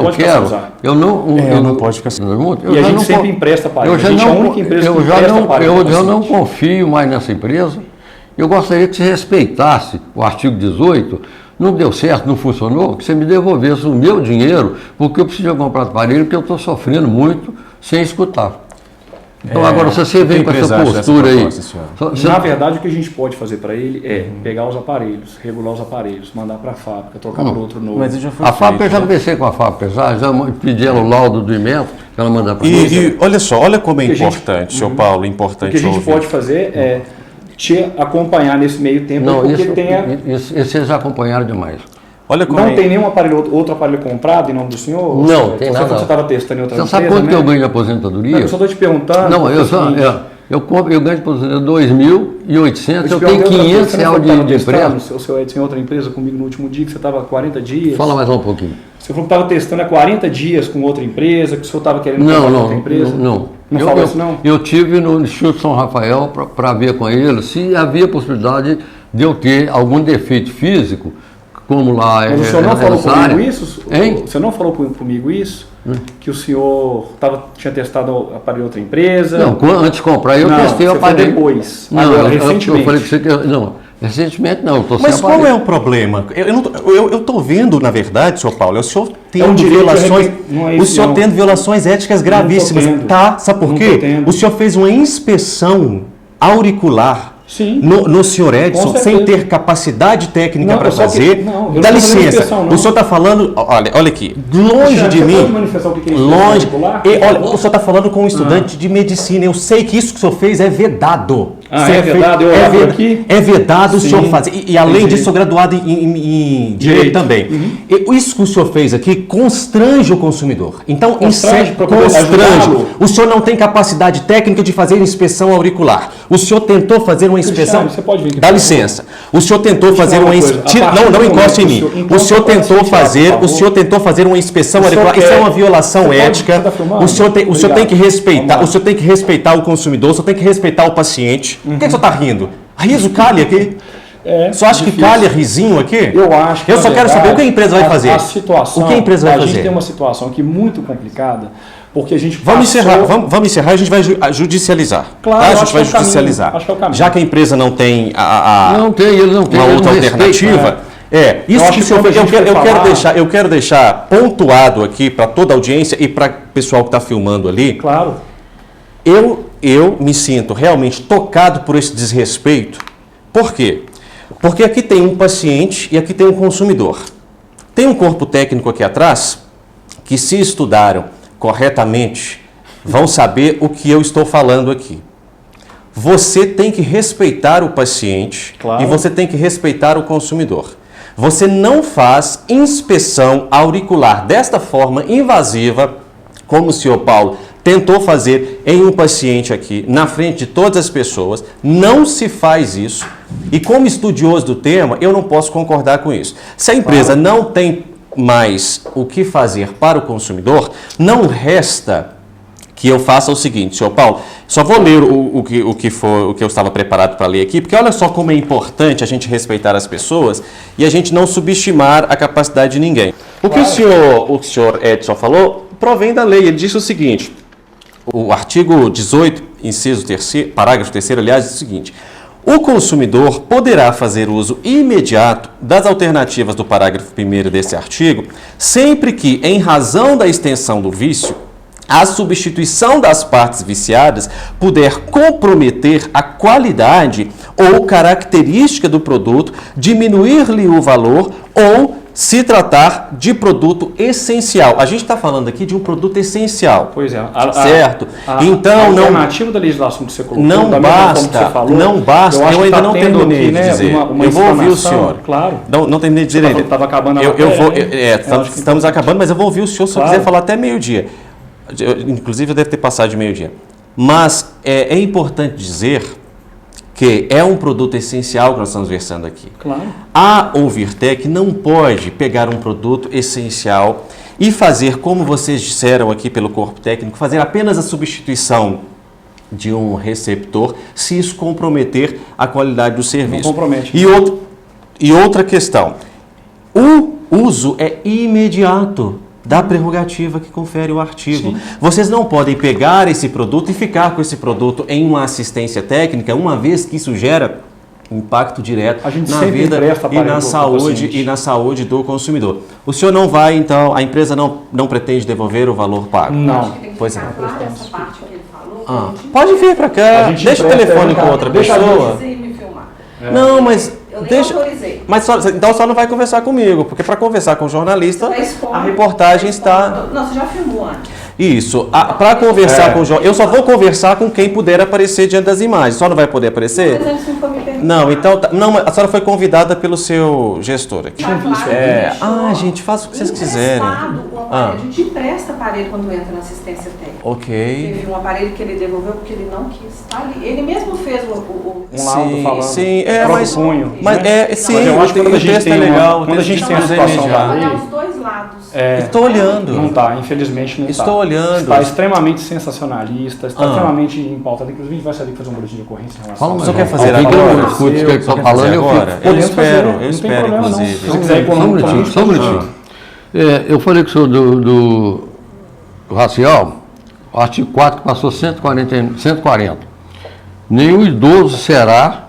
quero, eu não pode ficar assim. E a gente sempre empresta aparelho. A gente é a única empresa que empresta aparelho. Eu já não confio mais nessa empresa. Eu gostaria que você respeitasse o artigo 18, não deu certo, não funcionou, que você me devolvesse o meu dinheiro, porque eu preciso comprar aparelho, porque eu estou sofrendo muito sem escutar. Então, agora, se você vem com essa postura aí... Na verdade, o que a gente pode fazer para ele é pegar os aparelhos, regular os aparelhos, mandar para a fábrica, trocar por outro novo. Mas já foi a fábrica, eu já conversei com a fábrica, já pedi ela o laudo do Inmetro, ela mandar para nós. E olha só, olha como é importante, senhor Paulo, importante. O que a gente pode fazer é te acompanhar nesse meio tempo, não, porque isso vocês já acompanharam demais. Olha como não tem nenhum aparelho, outro aparelho comprado em nome do senhor? Não, tem nada. Você estava testando em outra empresa, sabe quanto que eu ganho de aposentadoria? Não, eu só estou te perguntando. Não, eu ganho de aposentadoria R$2.800, eu tenho R$500 de empresa. O senhor Edson em outra empresa comigo no último dia, que você estava há 40 dias. Fala mais um pouquinho. Você falou que estava testando há 40 dias com outra empresa, que o senhor estava querendo trabalhar com outra empresa? Não. Não falou isso, não? Eu tive no Instituto São Rafael para ver com ele se havia possibilidade de eu ter algum defeito físico, como lá... Mas o senhor não falou comigo isso? Hein? Você não falou comigo isso? Que o senhor tinha testado o aparelho em outra empresa? Não, antes de comprar eu testei o aparelho. Depois. Não, agora, recentemente. Eu falei para você que... Não, recentemente não, eu estou sem Mas aparelho. qual é o problema? Eu estou vendo, na verdade, senhor Paulo, o senhor tendo violações, tendo violações éticas gravíssimas. Tá? Sabe por quê? O senhor fez uma inspeção auricular no senhor Edson, sem ter capacidade técnica para fazer. Dá licença, o senhor está falando, olha aqui, longe de mim, longe, olha, o senhor está falando com um estudante de medicina, eu sei que isso que o senhor fez é vedado. É vedado, é vedado o senhor fazer. E além disso, sou graduado em Direito também. Isso que o senhor fez aqui constrange o consumidor. Então, constrange. O senhor não tem capacidade técnica de fazer inspeção auricular. O senhor tentou fazer uma inspeção... Você pode vir aqui, dá licença. O senhor tentou fazer uma inspeção... Não encoste em mim. O senhor tentou fazer uma inspeção auricular. Isso é uma violação ética. O senhor tem que respeitar o consumidor, o senhor tem que respeitar o paciente. Por que o senhor está rindo? Riso calha aqui. Só acha que calha risinho aqui? Eu acho que eu só quero saber o que a empresa vai fazer. O que a empresa vai fazer? A gente tem uma situação aqui muito complicada, porque a gente vamos encerrar, a gente vai judicializar. Claro, tá? A gente vai judicializar. Acho que é o caminho. Já que a empresa não tem uma outra alternativa. Isso que o senhor fez, eu quero deixar pontuado aqui para toda a audiência e para o pessoal que está filmando ali. Claro. Eu me sinto realmente tocado por esse desrespeito. Por quê? Porque aqui tem um paciente e aqui tem um consumidor. Tem um corpo técnico aqui atrás que, se estudaram corretamente, vão saber o que eu estou falando aqui. Você tem que respeitar o paciente e você tem que respeitar o consumidor. Você não faz inspeção auricular desta forma invasiva, como o senhor Paulo tentou fazer em um paciente aqui, na frente de todas as pessoas. Não se faz isso. E como estudioso do tema, eu não posso concordar com isso. Se a empresa não tem mais o que fazer para o consumidor, não resta que eu faça o seguinte, senhor Paulo, só vou ler o que eu estava preparado para ler aqui, porque olha só como é importante a gente respeitar as pessoas e a gente não subestimar a capacidade de ninguém. O que o senhor Edson falou provém da lei. Ele disse o seguinte: o artigo 18, inciso 3º, parágrafo 3º, aliás, diz o seguinte: o consumidor poderá fazer uso imediato das alternativas do parágrafo 1º desse artigo, sempre que, em razão da extensão do vício, a substituição das partes viciadas puder comprometer a qualidade ou característica do produto, diminuir-lhe o valor ou se tratar de produto essencial. A gente está falando aqui de um produto essencial. Pois é. Certo? Então, a alternativa da legislação que você colocou, não basta, eu ainda não terminei de dizer. Eu vou ouvir o senhor. Claro. Não terminei de dizer ainda. Estava acabando a estamos acabando, mas eu vou ouvir o senhor se eu quiser falar até meio-dia. Inclusive, eu devo ter passado de meio-dia. Mas é importante dizer que é um produto essencial que nós estamos versando aqui. Claro. A Ouvirtec não pode pegar um produto essencial e fazer, como vocês disseram aqui pelo corpo técnico, fazer apenas a substituição de um receptor, se isso comprometer a qualidade do serviço. Não compromete. E outra questão, o uso é imediato da prerrogativa que confere o artigo. Sim. Vocês não podem pegar esse produto e ficar com esse produto em uma assistência técnica, uma vez que isso gera impacto direto na vida e na saúde do consumidor. O senhor não vai, então, a empresa não pretende devolver o valor pago? Não. Pois é. Essa parte que ele falou, Pode vir para cá, deixa o telefone com outra pessoa. Me filmar. Não, mas Eu nem deixa. autorizei. Mas então só não vai conversar comigo, porque para conversar com o jornalista, a reportagem está. Não, você já filmou antes. Isso. Para conversar com o jornalista, eu só vou conversar com quem puder aparecer diante das imagens. Só não vai poder aparecer? Mas antes não foi me perguntar. Não, então. Não, a senhora foi convidada pelo seu gestor aqui. Tá claro, Gente, faça o que vocês quiserem. A gente empresta aparelho quando entra na assistência técnica. Ok. Teve um aparelho que ele devolveu porque ele não quis. Tá ali. Ele mesmo fez o Um laudo falando. Sim, próprio punho, mas né? sim, Mas eu acho que quando a gente texto tem é legal. quando a gente tem a situação da lei, olhar os dois lados. Estou olhando. Não está, infelizmente não está. Estou olhando. Está extremamente sensacionalista, está extremamente empautado. Inclusive a gente vai saber fazer um boletim de ocorrência em relação a Você quer fazer Alguém que agora? não escute o que ele está Quer falando, fazer eu agora? fico. Eu Podemos fazer, espero, não eu tem espero, problema, não. inclusive. Se você quiser ir Só um minutinho. Eu falei com o senhor do racial, artigo 4 que passou 140. Nenhum idoso será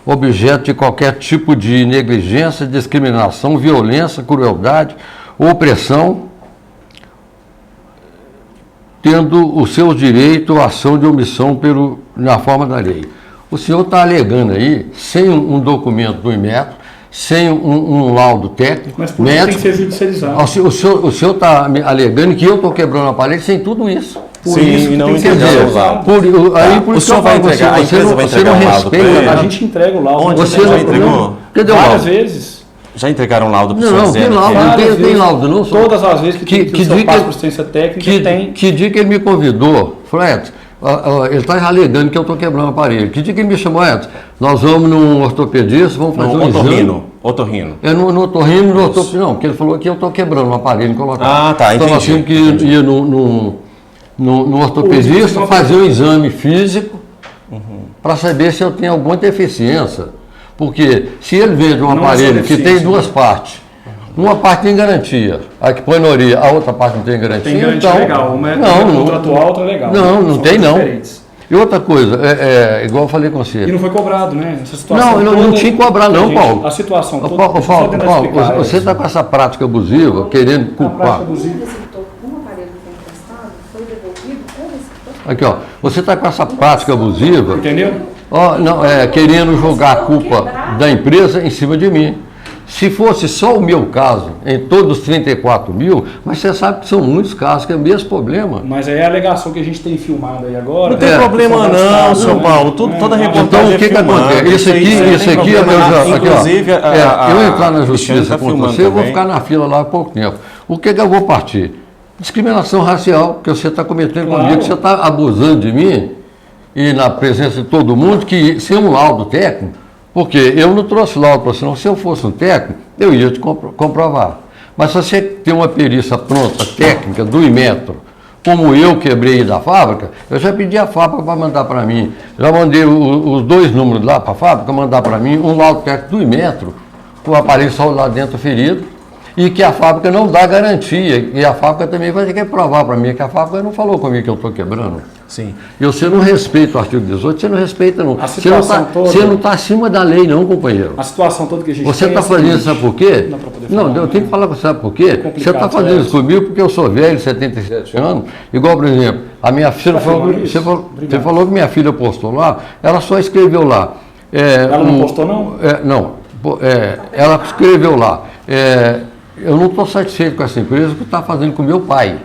objeto de qualquer tipo de negligência, discriminação, violência, crueldade ou opressão, tendo os seus direitos à ação de omissão na forma da lei. O senhor está alegando aí, sem um documento do Inmetro, sem um laudo técnico, Mas por isso tem que ser judicializado. o senhor está alegando que eu estou quebrando a parede sem tudo isso. Por Sim, isso que e não tem que ser entregamos o judicializado. laudo. Por O isso senhor que eu vai falo, entregar, a empresa vai você entregar não um laudo para respeita. ele? A gente entrega o laudo. Onde Você já não entregou? Cadê o Várias laudo? vezes. Já entregaram laudo para o Não, senhor não, tem dizendo laudo, que- não tem vezes. laudo, não. Só. Todas as vezes que o senhor dia passa por assistência técnica, tem. Que dia que ele me convidou, falou, Edson, ele está alegando que eu estou quebrando o aparelho. Que dia que ele me chamou, Edson? Nós vamos num ortopedista, vamos fazer um exame. Otorrino. É no otorrino, não, porque ele falou que eu estou quebrando o aparelho e colocar. Ah, tá, Então nós entendi, tínhamos que ir no ortopedista, fazer um exame físico para saber se eu tenho alguma deficiência. Porque se ele vende um Não é só aparelho que tem deficiência, duas partes, uma parte tem garantia, a que põe na orelha, a outra parte não tem garantia. Tem garantia então, legal. Uma é não, contratual, outra é legal. Não São tem não. diferentes. E outra coisa, igual eu falei com você. E não foi cobrado, né? Essa situação Não, não tinha que cobrar não, Gente, Paulo. A situação toda... Paulo, deixa eu só tentar explicar você está com essa prática abusiva, querendo A prática culpar. abusiva. Um aparelho que foi emprestado foi devolvido com receptor. Aqui, ó, você está com essa prática abusiva, Entendeu? ó, não, querendo jogar a culpa da empresa em cima de mim. Se fosse só o meu caso, em todos os 34 mil, mas você sabe que são muitos casos, que é o mesmo problema. Mas aí a alegação que a gente tem filmado aí agora... Não tem problema não, São Paulo. Toda reportagem Então, o é que filmada. acontece? Isso tem aqui é problema. meu... Aqui, ó, Inclusive, eu entrar na Cristiane justiça tá com filmando você, eu vou também. ficar na fila lá há pouco tempo. O que eu vou partir? Discriminação racial, que você está cometendo Claro. comigo, que você está abusando de mim, e na presença de todo mundo, que sem um laudo técnico, porque eu não trouxe laudo para você, não. Se eu fosse um técnico, eu ia te comprovar. Mas se você tem uma perícia pronta, técnica, do Inmetro, como eu quebrei da fábrica, eu já pedi a fábrica para mandar para mim. Já mandei os dois números lá para a fábrica, mandar para mim um laudo técnico do Inmetro, com o aparelho só lá dentro ferido, e que a fábrica não dá garantia. E a fábrica também vai ter que provar para mim que a fábrica não falou comigo que eu estou quebrando. Sim. E você não respeita o artigo 18, você não respeita não. A situação toda- Você não está acima da lei não, companheiro. A situação toda que a gente Você tem está é a fazendo seguinte, isso, sabe por quê? Não dá pra poder Não, falar, eu né? tenho que falar com você, sabe por quê? Você complicado, está fazendo isso Edson. comigo porque eu sou velho, 77 anos, igual, por exemplo, a minha filha Tá falou, filmando isso? você Obrigado. falou que minha filha postou lá, ela só escreveu lá. Ela não postou, não? Ela escreveu lá. Eu não estou satisfeito com essa empresa que está fazendo com meu pai.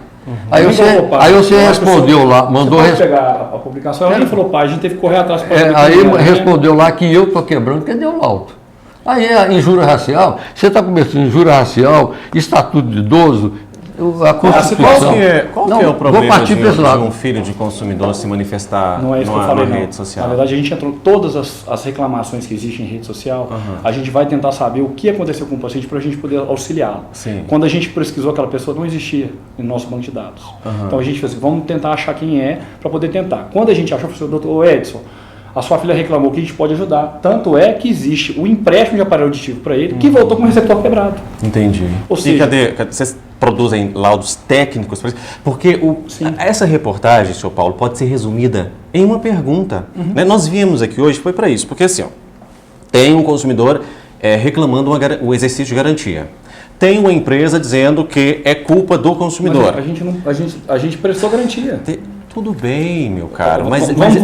Aí Nem você, colocou pai. aí você Eu acho que respondeu lá, Você mandou pode responder. pegar a publicação, ela nem falou pai, a gente teve que correr atrás para Aí respondeu lá que eu estou quebrando, cadê o laudo? Aí a injúria racial, você está começando injúria racial, estatuto de idoso, a Constituição. Qual Não, que é o vou problema partir para esse de lado. um filho de consumidor se manifestar Não é isso que eu numa falei, não. rede social? Na verdade, a gente entrou todas as reclamações que existem em rede social, a gente vai tentar saber o que aconteceu com o paciente para a gente poder auxiliá-lo. Sim. Quando a gente pesquisou aquela pessoa, não existia no nosso banco de dados. Então a gente fez assim, vamos tentar achar quem é para poder tentar. Quando a gente achou, falou assim, doutor Edson, a sua filha reclamou que a gente pode ajudar. Tanto é que existe o empréstimo de aparelho auditivo para ele, que voltou com o receptor quebrado. Entendi. Ou E seja- cadê? Vocês produzem laudos técnicos para isso? Porque essa reportagem, senhor Paulo, pode ser resumida em uma pergunta. Né? Nós viemos aqui hoje, foi para isso, porque assim, ó, tem um consumidor reclamando o exercício de garantia. Tem uma empresa dizendo que é culpa do consumidor. Mas a gente prestou garantia. tudo bem, meu caro, mas vamos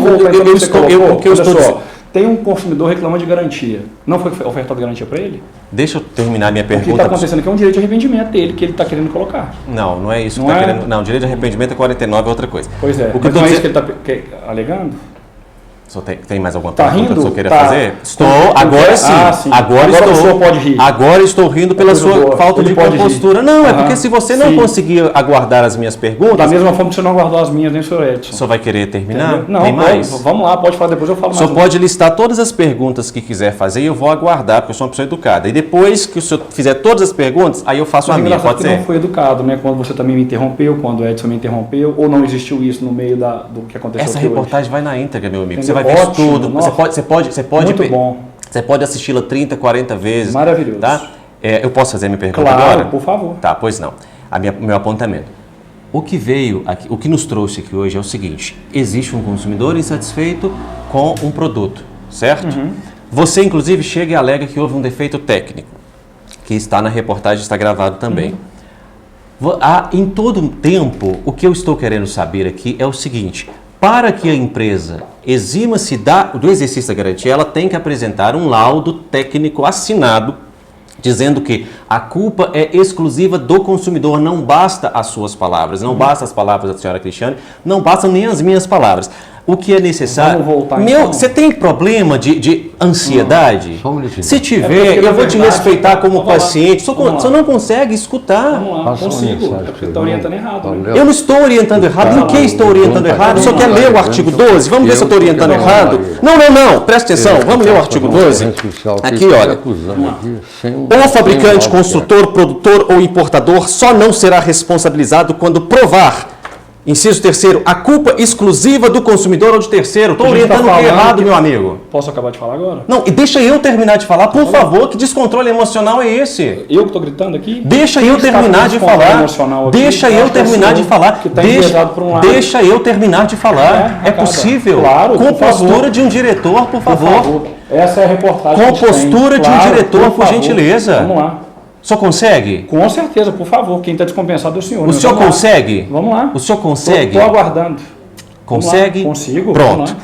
voltar então eu que você colocou. o que eu Olha estou só, tem um consumidor reclamando de garantia. Não foi ofertada garantia para ele? Deixa eu terminar minha O que pergunta. está acontecendo aqui é um direito de arrependimento dele que ele está querendo colocar. Não, não é isso que Não está é? querendo. Não, direito de arrependimento é 49, é outra coisa. Pois é, O que eu mas não tô é isso que dizendo... ele está alegando? Só tem mais alguma Tá pergunta que o rindo? senhor queira Tá. fazer? Estou, Como- agora sim. Ah, sim. Agora Agora estou. o senhor pode rir. Agora estou rindo pela Coisa sua boa. falta Ele de pode rir. compostura. Não, é Aham. porque se você não Sim. conseguir aguardar as minhas perguntas, Da mesma forma que você não aguardou as minhas, nem o senhor Edson. o senhor vai querer terminar? Entendeu? Não, Tem mais? vamos lá, pode falar depois, eu falo O mais. senhor pode listar todas as perguntas que quiser fazer e eu vou aguardar, porque eu sou uma pessoa educada. E depois que o senhor fizer todas as perguntas, aí eu faço a Mas minha, engraçado pode que ser? não foi educado, né? Quando você também me interrompeu, quando o Edson me interrompeu, ou não existiu isso no meio do que aconteceu Essa aqui reportagem vai na íntegra, meu amigo. Entendeu? Você vai ver isso Ótimo, tudo. nossa. Você pode Muito bom. Você pode assisti-la 30, 40 vezes. Maravilhoso. Tá? Eu posso fazer minha pergunta Claro, agora? por favor. Tá, pois não. Meu apontamento. O que veio aqui, o que nos trouxe aqui hoje é o seguinte: existe um consumidor insatisfeito com um produto, certo? Uhum. Você, inclusive, chega e alega que houve um defeito técnico, que está na reportagem, está gravado também. Em todo tempo, o que eu estou querendo saber aqui é o seguinte: para que a empresa exima-se do exercício da garantia, ela tem que apresentar um laudo técnico assinado dizendo que a culpa é exclusiva do consumidor, não basta as suas palavras, não basta as palavras da senhora Cristiane, não bastam nem as minhas palavras. O que é necessário... Vamos voltar, então. Você tem problema de ansiedade? Só um minutinho. Se tiver, porque, na eu vou te verdade, respeitar como vamos lá. paciente. Vamos lá. Você não consegue escutar. Vamos lá, Passa uma consigo. mensagem É porque pra está ele. orientando errado. Né? Léo. Eu não estou orientando errado. Em que estou orientando errado? Só quer ler o artigo 12? Vamos ver se eu estou orientando errado. Não. Presta atenção. Vamos ler o artigo 12. Aqui, olha. O fabricante, construtor, produtor ou importador só não será responsabilizado quando provar, inciso 3º, a culpa exclusiva do consumidor ou de terceiro. Estou A gente tá orientando o que é falando errado, que- meu amigo. Posso acabar de falar agora? Não, e deixa eu terminar de falar, por favor. Que descontrole emocional é esse? Eu que estou gritando aqui? Deixa Quem eu está terminar com de descontrole falar. emocional aqui? Deixa Eu eu acho que é o terminar de senhor falar. que tá enviesado por um lado. Deixa eu terminar de falar. É acaba. possível. Claro, Com por favor. postura de um diretor, por favor. Essa é a reportagem. Com que a gente tem. postura de um Claro, diretor, por favor. gentileza. Vamos lá. O senhor consegue? Com certeza, por favor. Quem está descompensado é o senhor. O né? senhor Vamos lá. consegue? Vamos lá. O senhor consegue? Estou aguardando. Consegue? Vamos lá. Consigo. Pronto. Vamos lá.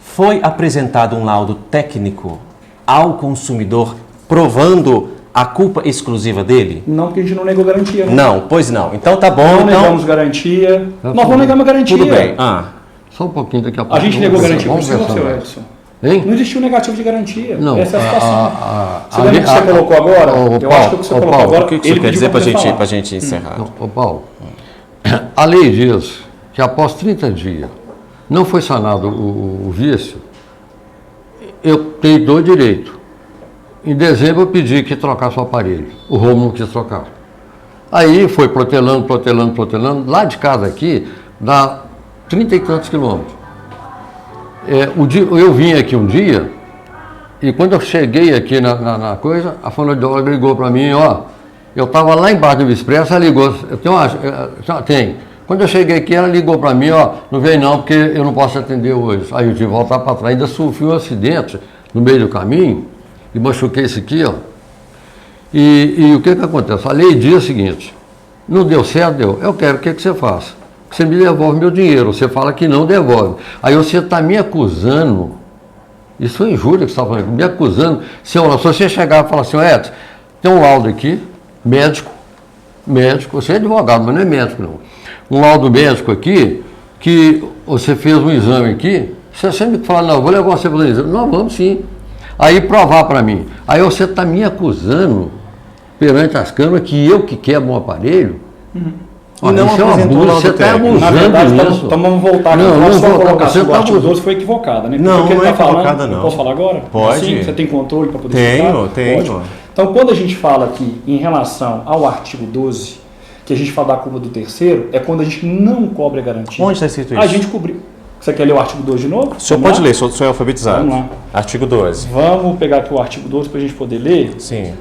Foi apresentado um laudo técnico ao consumidor provando a culpa exclusiva dele? Não, porque a gente não negou garantia. Né? Não, pois não. Então tá bom. Não Então, negamos garantia. Nós vamos negar uma garantia. tudo bem. Só um pouquinho daqui a pouco. A gente negou garantia por Vamos cima, conversar seu mais. Edson. Hein? Não existiu negativo de garantia. Não. Essa é a situação. Você a- lembra que você a- colocou agora? Ô, Eu Paulo, acho que o que você ô, colocou Paulo, agora... O que o senhor ele quer pediu dizer para você falar. a gente encerrar? Ô Paulo, a lei diz que após 30 dias não foi sanado o vício, eu tenho do direito. Em dezembro eu pedi que trocasse o aparelho. O Romulo não quis trocar. Aí foi protelando. Lá de casa aqui dá 30 e tantos quilômetros. Eu vim aqui um dia e quando eu cheguei aqui na coisa, a fonoaudióloga ligou para mim, ó, eu estava lá embaixo do Expresso, ela ligou, tem. Quando eu cheguei aqui, ela ligou para mim, ó, não veio não, porque eu não posso atender hoje. Aí eu tive que voltar para trás, ainda sofri um acidente no meio do caminho e machuquei isso aqui, ó. E o que acontece? A lei diz o seguinte, não deu certo, deu, eu quero, o que você faça? Você me devolve meu dinheiro, você fala que não devolve. Aí você está me acusando, isso é injúria que você está falando, me acusando, se você chegar e falar assim, Edson, tem um laudo aqui, médico, você é advogado, mas não é médico não. Um laudo médico aqui, que você fez um exame aqui, você sempre fala, não, vou levar você para o exame. Não, vamos sim. Aí provar para mim. Aí você está me acusando perante as câmeras que eu que quebro um aparelho. Olha, não isso é um apresentou abuso, laudo você está técnico. Na abusando verdade, nisso. vamos voltar aqui. Não, A não sua vou, colocação você do tá artigo abusando. 12 foi equivocada, né? Não, Porque ele não é tá falando- equivocada, não. Posso falar agora? Pode. Sim, você tem controle para poder Tenho. explicar? Pode. Então, quando a gente fala aqui em relação ao artigo 12, que a gente fala da culpa do terceiro, é quando a gente não cobre a garantia. Onde está escrito isso? A gente cobriu. Você quer ler o artigo 12 de novo? O senhor Vamos pode lá? ler, o senhor é alfabetizado. Vamos lá. Artigo 12. Vamos pegar aqui o artigo 12 para a gente poder ler. Sim.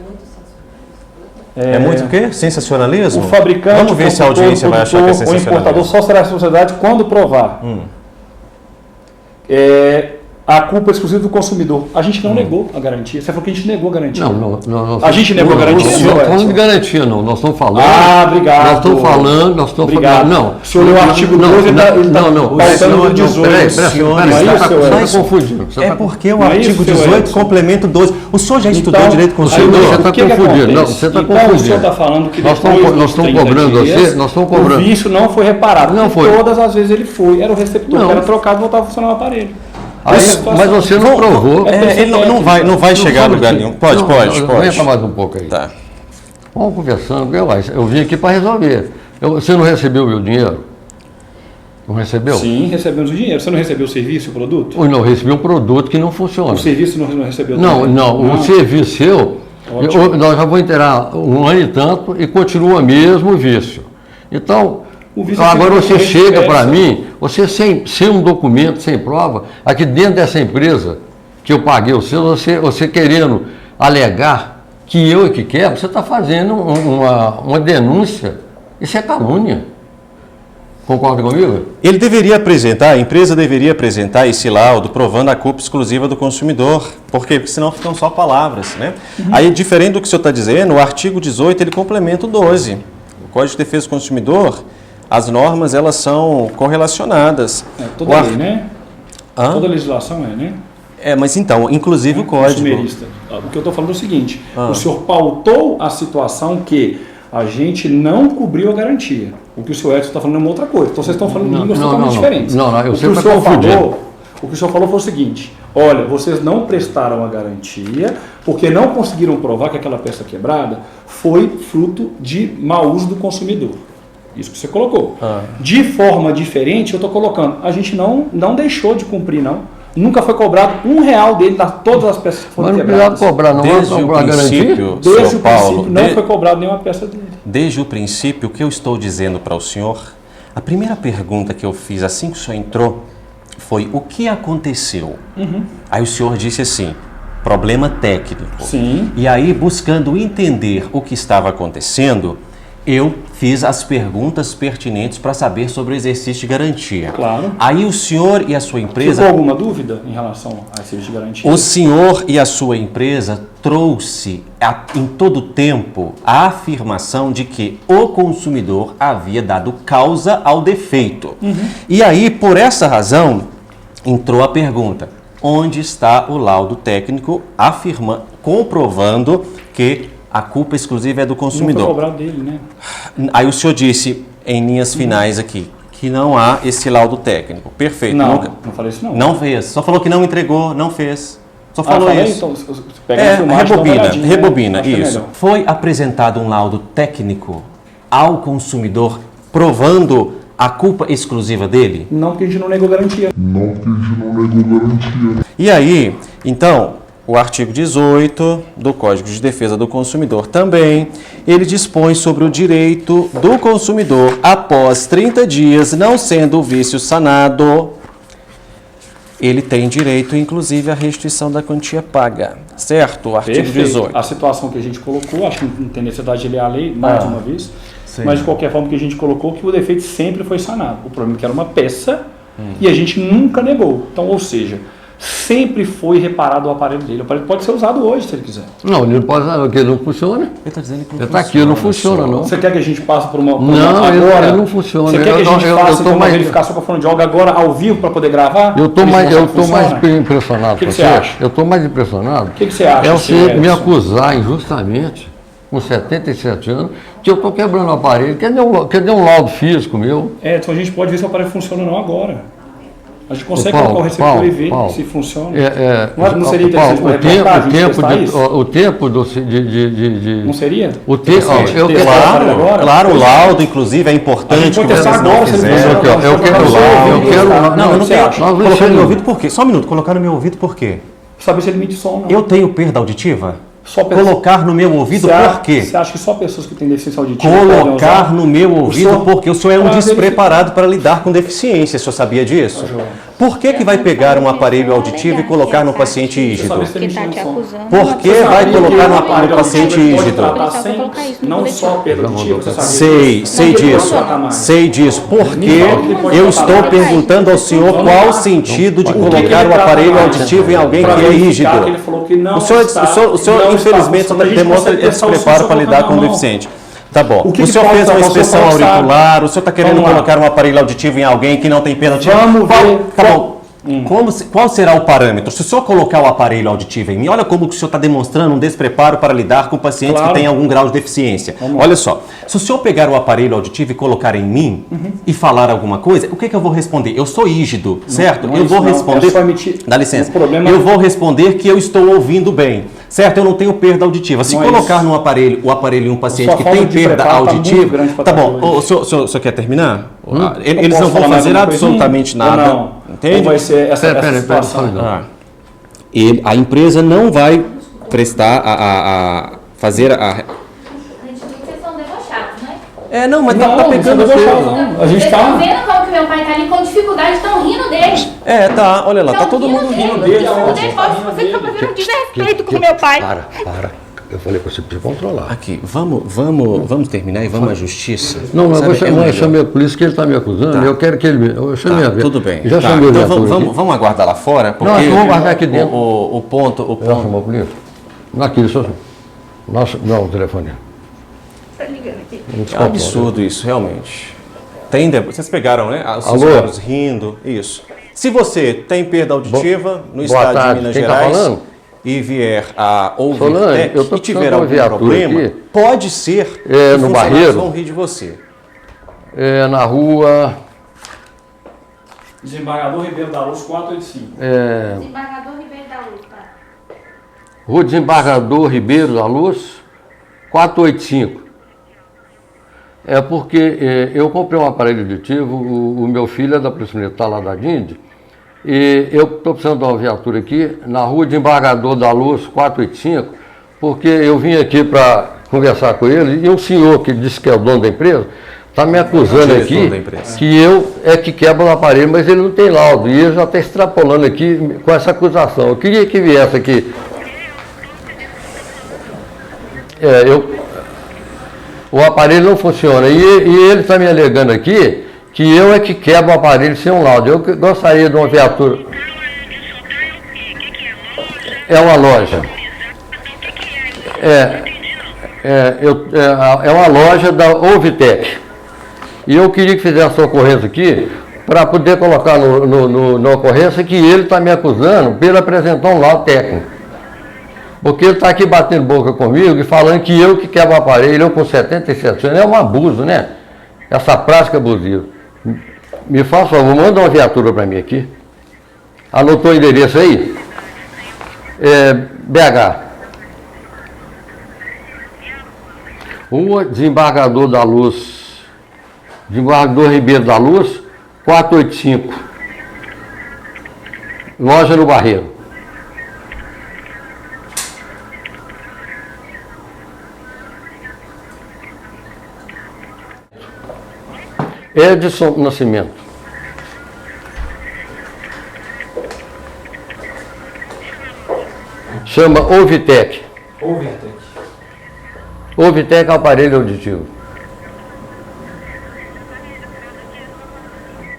É muito o quê? Sensacionalismo? O fabricante, Vamos ver se a audiência vai achar que é o importador sensacionalismo. só será responsabilidade quando provar. A culpa é exclusiva do consumidor. A gente não negou a garantia. Você falou que a gente negou a garantia. Não. A gente negou a garantia? Não estamos falando de garantia, não. Nós estamos falando. Ah, obrigado. Nós estamos falando. Obrigado. Não. O senhor leu o artigo 12 e está pautando o 18. Peraí, Você está confundindo. É porque o artigo 18 complementa o 12. O senhor já estudou direito do consumidor? Você está confundindo. Não, você está confundindo. O senhor está falando que nós estamos cobrando o vício não foi reparado. Não foi. Todas as vezes ele foi. Era o receptor que era trocado e voltava a funcionar o aparelho. Aí, mas você não provou. Ele não vai chegar no lugar nenhum. Pode. Venha mais um pouco aí. Tá. Vamos conversando. Eu vim aqui para resolver. Você não recebeu o meu dinheiro? Não recebeu? Sim, recebemos o dinheiro. Você não recebeu o serviço, o produto? Não, recebi um produto que não funciona. O serviço não recebeu? Não. O serviço seu, nós já vamos inteirar um ano e tanto e continua mesmo o vício. Então, agora você chega para mim, você sem um documento, sem prova, aqui dentro dessa empresa que eu paguei o seu, você querendo alegar que eu é que quero, você está fazendo uma denúncia. Isso é calúnia. Concorda comigo? Ele deveria apresentar, a empresa deveria apresentar esse laudo provando a culpa exclusiva do consumidor, porque senão ficam só palavras, né? Aí, diferente do que o senhor está dizendo, o artigo 18 ele complementa o 12. O Código de Defesa do Consumidor, as normas elas são correlacionadas. Toda lei, né? Toda legislação né? Mas então, inclusive o Código. O que eu estou falando é o seguinte, o senhor pautou a situação que a gente não cobriu a garantia. O que o senhor Edson está falando é uma outra coisa. Então vocês estão falando de línguas totalmente diferentes. O que o senhor falou foi o seguinte, olha, vocês não prestaram a garantia porque não conseguiram provar que aquela peça quebrada foi fruto de mau uso do consumidor. Isso que você colocou. De forma diferente, eu estou colocando, a gente não deixou de cumprir, não. Nunca foi cobrado R$1 dele das todas as peças que foram quebradas. Mas não cobrar, não. Desde o princípio, Desde o princípio não foi cobrado nenhuma peça dele. Desde o princípio, o que eu estou dizendo para o senhor, a primeira pergunta que eu fiz assim que o senhor entrou foi o que aconteceu? Aí o senhor disse assim, problema técnico. Sim. E aí, buscando entender o que estava acontecendo, eu fiz as perguntas pertinentes para saber sobre o exercício de garantia. Claro. Aí o senhor e a sua empresa... Ficou alguma dúvida em relação a exercício de garantia? O senhor e a sua empresa trouxe em todo o tempo a afirmação de que o consumidor havia dado causa ao defeito. E aí, por essa razão, entrou a pergunta, onde está o laudo técnico comprovando que a culpa exclusiva é do consumidor? Não foi cobrado dele, né? Aí o senhor disse, em linhas finais aqui, que não há esse laudo técnico. Perfeito. Não falei isso não. Não fez. Só falou que não entregou, não fez. Só falou isso. Então, pega a filmagem, rebobina, isso. Foi apresentado um laudo técnico ao consumidor provando a culpa exclusiva dele? Não, porque a gente não negou garantia. E aí, então... O artigo 18 do Código de Defesa do Consumidor também, ele dispõe sobre o direito do consumidor, após 30 dias, não sendo o vício sanado, ele tem direito, inclusive, à restituição da quantia paga. Certo? O artigo 18. A situação que a gente colocou, acho que não tem necessidade de ler a lei mais uma vez, mas de qualquer forma que a gente colocou, que o defeito sempre foi sanado. O problema é que era uma peça e a gente nunca negou. Então, ou seja... sempre foi reparado o aparelho dele. O aparelho pode ser usado hoje, se ele quiser. Não, ele não pode usar, porque não funciona. Ele está dizendo que não funciona. Está aqui, não funciona, não. Você quer que a gente passe por uma... Não, agora? Ele não funciona. Você quer que a gente passe por uma verificação com a fonoaudióloga agora, ao vivo, para poder gravar? Eu estou mais impressionado. O que você acha? Eu estou mais impressionado. O que você acha? É você me acusar injustamente, com 77 anos, que eu estou quebrando o aparelho. Cadê um laudo físico meu? Então a gente pode ver se o aparelho funciona ou não agora. A gente consegue colocar o receptor e ver se funciona. Não seria interessante uma reportagem o tempo Não seria? O tempo, claro, o laudo, inclusive, é importante. Que vocês não fizeram. Eu quero o laudo. Não, eu não tenho. Colocar no meu ouvido por quê? Só um minuto, colocar no meu ouvido por quê? Saber se ele emite som ou não. Eu tenho perda auditiva? Só colocar no meu ouvido por quê? Você acha que só pessoas que têm deficiência auditiva colocar no meu ouvido porque o senhor é um despreparado para lidar com deficiência. O senhor sabia disso? Por que vai pegar um aparelho auditivo e colocar no paciente rígido? Que tá te acusando. Por que vai colocar no paciente rígido? Não só perda auditiva, você sabe. Sei disso. Porque eu estou perguntando ao senhor qual o sentido de colocar o aparelho auditivo em alguém que é rígido. O senhor infelizmente, só demonstra despreparo para lidar com o deficiente. Tá bom. O senhor fez uma inspeção auricular, o senhor está querendo colocar um aparelho auditivo em alguém que não tem perda auditiva? Vamos ver. Tá bom. Qual será o parâmetro? Se o senhor colocar o aparelho auditivo em mim, olha como que o senhor está demonstrando um despreparo para lidar com pacientes que têm algum grau de deficiência. Olha só, se o senhor pegar o aparelho auditivo e colocar em mim e falar alguma coisa, o que eu vou responder? Eu sou rígido, certo? Eu vou responder... Dá licença. Eu vou responder que eu estou ouvindo bem, certo? Eu não tenho perda auditiva. Se colocar no aparelho, o aparelho em um paciente que tem perda auditiva... Tá bom, o senhor quer terminar? Eles não vão fazer absolutamente nada. Entende? Ou vai ser essa situação? A empresa não vai prestar fazer a... A gente viu que vocês são debochados, né? Não, mas tá pegando A gente Vocês tá... estão vendo como que meu pai tá ali com dificuldade, estão rindo dele. Tá, olha lá, tá todo mundo rindo dele. Você está fazendo um desrespeito com meu pai. Para. Eu falei para você precisa controlar. Aqui, vamos terminar e vamos à justiça? Não, eu chamei a polícia que ele está me acusando. Eu quero que ele... Eu chamei a viatura. Tudo bem. Já chamei então a viatura. Vamos aguardar lá fora? Porque Não, acho que vamos guardar aqui dentro. O ponto... Já chamou a polícia? Aqui, não, o telefone. Tá ligando aqui. É um absurdo isso, realmente. Vocês pegaram, né? Os Alô? funcionários rindo, isso. Se você tem perda auditiva no estado de Minas Quem Gerais... Tá falando? E vier a ouvir Solane, eu tô e tiver precisando de uma algum problema, aqui. pode ser que no os funcionários Barreiro. vão rir de você. Na rua... Desembargador Ribeiro da Luz, 485. Desembargador Ribeiro da Luz, tá? Rua Desembargador Ribeiro da Luz, 485. É porque eu comprei um aparelho auditivo, o meu filho é da Polícia Militar lá da DIND, e eu estou precisando de uma viatura aqui, na Rua Desembargador da Luz, 485, porque eu vim aqui para conversar com ele, e um senhor que disse que é o dono da empresa, está me acusando aqui que eu é que quebro o aparelho, mas ele não tem laudo, e ele já está extrapolando aqui com essa acusação. Eu queria que viesse aqui. O aparelho não funciona, e ele está me alegando aqui que eu é que quebro o aparelho sem um laudo. Eu gostaria de uma viatura. É uma loja. É uma loja da Ovitec. E eu queria que fizesse uma ocorrência aqui, para poder colocar na ocorrência que ele está me acusando por apresentar um laudo técnico. Porque ele está aqui batendo boca comigo e falando que eu que quebro o aparelho, eu com 77 anos, é um abuso, né? Essa prática abusiva. Me faça favor, manda uma viatura para mim aqui. Anotou o endereço aí? BH. Rua Desembargador da Luz. Desembargador Ribeiro da Luz, 485. Loja no Barreiro. Edson Nascimento. Chama Ovitec. Ovitec é aparelho auditivo.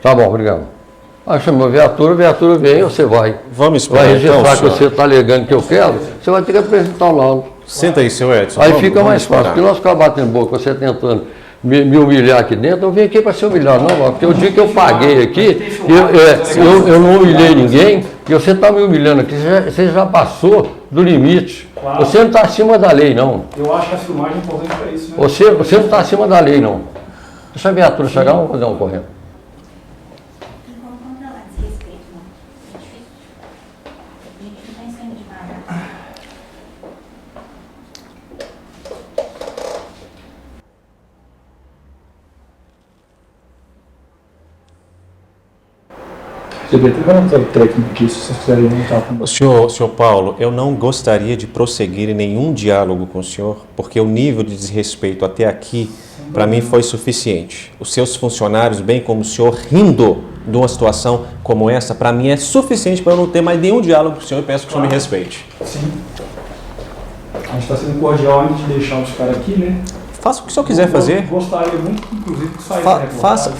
Tá bom, obrigado. Chamou a viatura vem, você vai. Vamos esperar. Vai registrar então, que você está alegando que eu quero, você vai ter que apresentar o laudo. Senta aí, seu Edson. Aí fica mais fácil, porque nós ficamos batendo boca, você tentando me humilhar aqui dentro, eu vim aqui para ser humilhado, não, porque o dia que eu paguei aqui, eu não humilhei ninguém, e você está me humilhando aqui, você já passou do limite. Claro. Você não está acima da lei, não. Eu acho que a filmagem é importante para isso, né? Você não está acima da lei, não. Deixa a viatura chegar, vamos fazer um correndo. Senhor Paulo, eu não gostaria de prosseguir em nenhum diálogo com o senhor, porque o nível de desrespeito até aqui, para mim, foi suficiente. Os seus funcionários, bem como o senhor, rindo de uma situação como essa, para mim é suficiente para eu não ter mais nenhum diálogo com o senhor e peço que o senhor me respeite. Sim. A gente está sendo cordial antes de deixar os caras aqui, né? Faça o que o senhor quiser fazer. Gostaria muito, inclusive, que saísse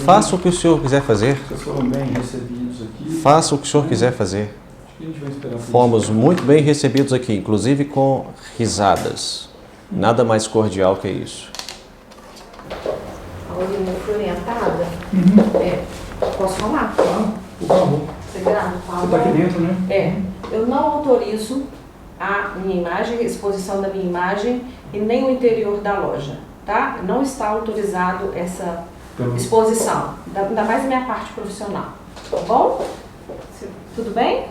faça o que o senhor quiser fazer. Vocês foram bem recebidos aqui. Faça o que o senhor quiser fazer. Acho que a gente vai esperar por Fomos isso. muito bem recebidos aqui, inclusive com risadas. Nada mais cordial que isso. A urina foi orientada? Posso falar? Por favor. Você grava? Você está aqui dentro, né? Eu não autorizo a minha imagem, a exposição da minha imagem e nem o interior da loja, tá? Não está autorizado essa exposição, ainda mais a minha parte profissional, tá bom? Tudo bem?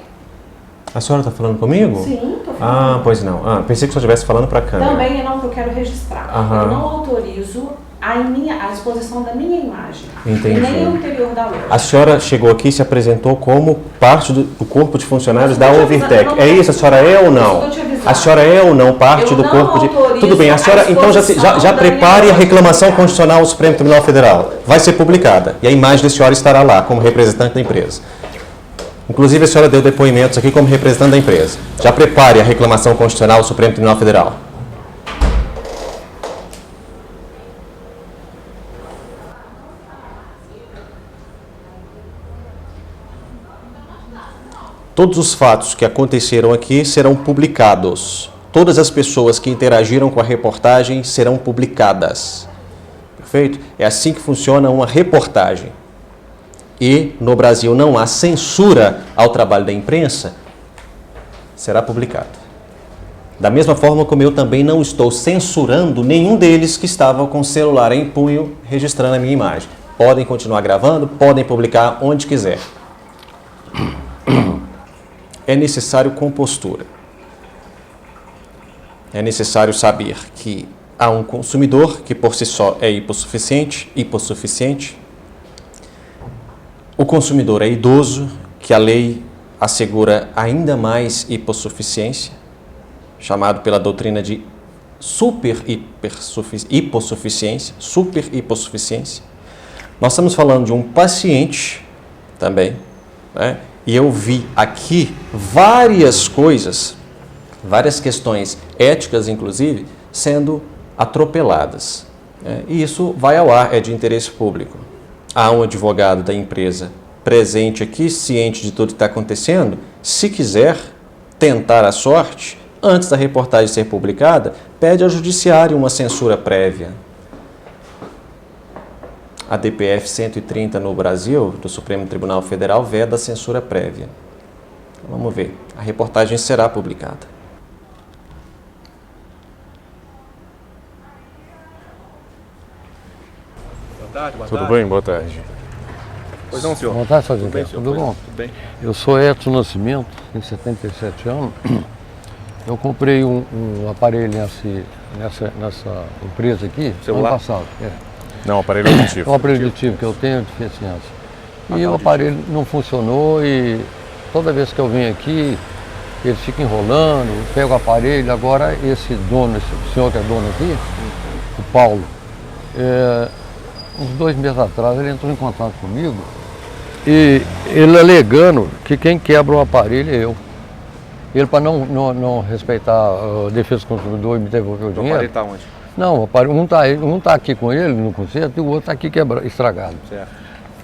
A senhora está falando comigo? Sim, estou falando. Ah, pois não. Pensei que o senhor estivesse falando para a câmera. Também é não que eu quero registrar. Aham. Eu não autorizo a exposição da minha imagem. Entendi. E nem o interior da loja. A senhora chegou aqui e se apresentou como parte do corpo de funcionários da Overtec. É isso, a senhora é ou não? A senhora é ou não parte do corpo de... Tudo bem, a senhora então já prepare a reclamação constitucional ao Supremo Tribunal Federal. Vai ser publicada e a imagem da senhora estará lá como representante da empresa. Inclusive a senhora deu depoimentos aqui como representante da empresa. Já prepare a reclamação constitucional ao Supremo Tribunal Federal. Todos os fatos que aconteceram aqui serão publicados. Todas as pessoas que interagiram com a reportagem serão publicadas. Perfeito? É assim que funciona uma reportagem. E no Brasil não há censura ao trabalho da imprensa, será publicado. Da mesma forma como eu também não estou censurando nenhum deles que estava com o celular em punho registrando a minha imagem. Podem continuar gravando, podem publicar onde quiser. É necessário compostura. É necessário saber que há um consumidor que por si só é hipossuficiente. O consumidor é idoso, que a lei assegura ainda mais hipossuficiência, chamado pela doutrina de hipossuficiência. Nós estamos falando de um paciente também, né? E eu vi aqui várias coisas, várias questões éticas, inclusive, sendo atropeladas. E isso vai ao ar, é de interesse público. Há um advogado da empresa presente aqui, ciente de tudo que está acontecendo. Se quiser tentar a sorte, antes da reportagem ser publicada, pede ao judiciário uma censura prévia. A DPF 130 no Brasil, do Supremo Tribunal Federal, veda a censura prévia. Vamos ver. A reportagem será publicada. Boa tarde. Tudo bem? Boa tarde. Pois não, senhor. Boa tarde, Tudo bem, senhor? Tudo bom? Tudo bem. Eu sou Edson Nascimento, tenho 77 anos. Eu comprei um aparelho nessa empresa aqui, Celular? ano passado. Não, aparelho auditivo. É um aparelho auditivo que eu tenho deficiência. E o aparelho não funcionou e toda vez que eu venho aqui, ele fica enrolando, pega o aparelho. Agora esse dono, esse senhor que é dono aqui, o Paulo, uns 2 meses atrás ele entrou em contato comigo e ele alegando que quem quebra o aparelho é eu. Ele, para não respeitar a defesa do consumidor e me devolver o dinheiro. O aparelho está onde? Não, um tá aqui com ele no concerto e o outro está aqui estragado. Certo.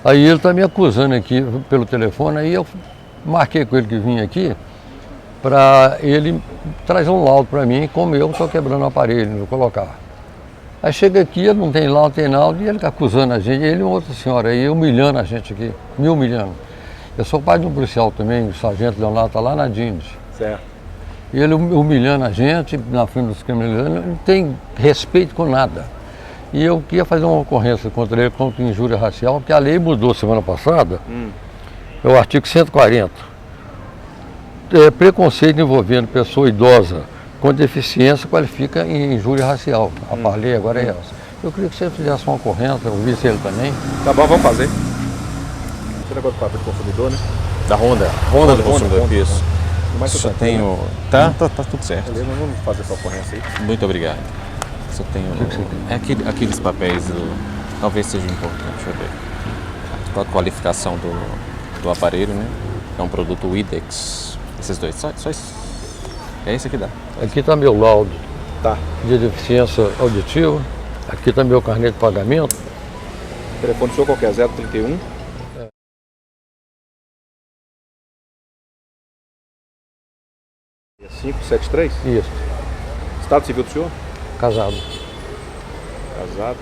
Aí ele está me acusando aqui pelo telefone, aí eu marquei com ele que vinha aqui para ele trazer um laudo para mim, como eu estou quebrando o aparelho, vou colocar. Aí chega aqui, ele não tem laudo, e ele está acusando a gente, ele e outra senhora aí, humilhando a gente aqui, me humilhando. Eu sou pai de um policial também, o sargento Leonardo, está lá na Dines. Certo. E ele humilhando a gente na frente dos criminalizantes, não tem respeito com nada. E eu queria fazer uma ocorrência contra ele, contra injúria racial, porque a lei mudou semana passada, é o artigo 140. Preconceito envolvendo pessoa idosa com deficiência qualifica em injúria racial. A lei agora é essa. Eu queria que você fizesse uma ocorrência, eu visse ele também. Tá bom, vamos fazer. Esse negócio do papel do consumidor, né? Da Honda do consumidor, Honda. isso. Mas Só tenho... Tá tudo certo. Beleza, nós vamos fazer essa ocorrência aí. Muito obrigado. Só tenho... É aqueles papéis do... Talvez seja importante, deixa eu ver. com a qualificação do aparelho, né? É um produto Widex. Esses dois, só esse. É esse que dá. Aqui está meu laudo Tá. de deficiência auditiva. Aqui está meu carnê de pagamento. O telefone seu qual que é? 031? É 573? Isso, Estado civil do senhor? casado. Casado.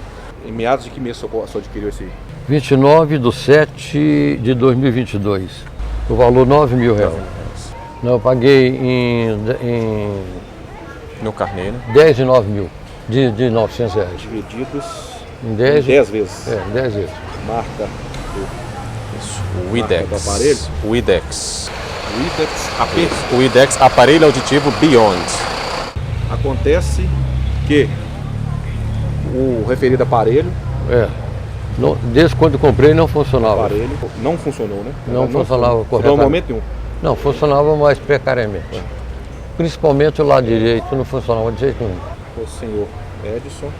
Em meados de que mês o senhor adquiriu esse? 29/7/2022. O valor R$9.000. Não, eu paguei em No carnê, né? 10 de 9 mil, de R$900. Divididos Em em 10, 10 vezes. 10 vezes. Marca Isso. O do Widex. aparelho? Widex. Widex AP. O Widex, aparelho auditivo Beyond. Acontece que o referido aparelho Desde quando eu comprei não funcionava. não funcionou, né? Não funcionava Não corretamente. no momento nenhum. Não, funcionava mais precariamente. Principalmente o lado direito não funcionava de jeito nenhum. O senhor Edson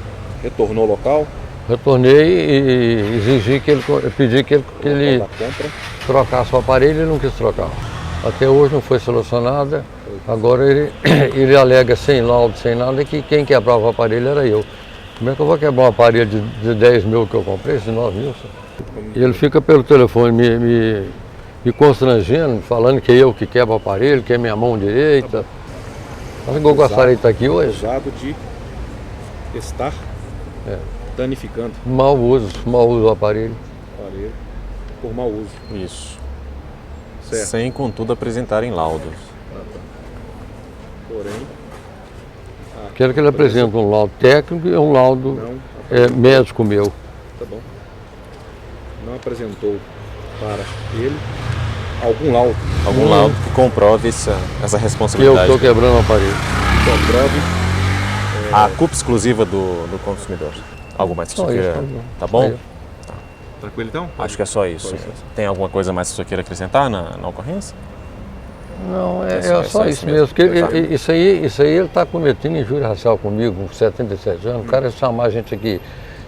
retornou ao local. Retornei e exigi que ele, pedi que ele Da compra. trocasse o aparelho e ele não quis trocar. Até hoje não foi solucionada. Agora ele alega sem laudo, sem nada, que quem quebrava o aparelho era eu. Como é que eu vou quebrar um aparelho de 10 mil que eu comprei, de 9 mil? Ele fica pelo telefone me constrangendo, falando que é eu que quebro o aparelho, que é minha mão direita. Acho que eu gostaria de estar aqui hoje. Acusado de estar danificando Mau uso do aparelho. o aparelho por mau uso. Isso. Certo. Sem, contudo, apresentarem laudos. Porém, Quero que ele apresente um laudo técnico e um laudo não médico meu. tá bom. Não apresentou para ele algum laudo Algum laudo que comprove essa Que eu responsabilidade. estou quebrando o aparelho. que comprove. A culpa exclusiva do consumidor. Algo mais que Só você isso, queira? tá bom. Tá bom? Aí. Tranquilo então? Acho que é só isso. Tem alguma coisa mais que você queira acrescentar na ocorrência? Não, é É só isso mesmo. Que isso aí ele está cometendo injúria racial comigo, com 77 anos. O cara chamar a gente aqui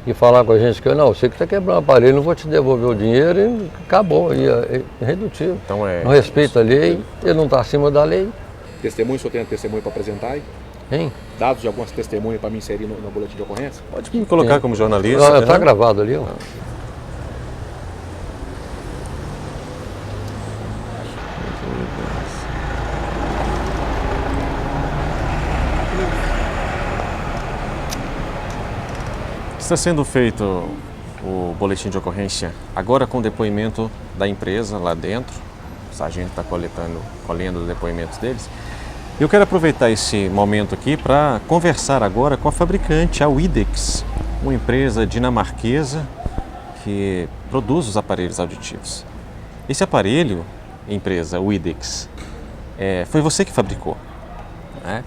e falar com a gente que não, você que está quebrando o aparelho, não vou te devolver o dinheiro e acabou. E é irredutível. Então Não respeita a lei, ele não está acima da lei. Testemunho, o senhor tem testemunho para apresentar aí? Hein? Dados de algumas testemunhas para me inserir no boletim de ocorrência? Pode me colocar como jornalista. Está né? gravado ali, ó. Está sendo feito o boletim de ocorrência agora com depoimento da empresa lá dentro. O sargento está colhendo os depoimentos deles. Eu quero aproveitar esse momento aqui para conversar agora com a fabricante, a Widex, uma empresa dinamarquesa que produz os aparelhos auditivos. Esse aparelho, empresa Widex, foi você que fabricou, né?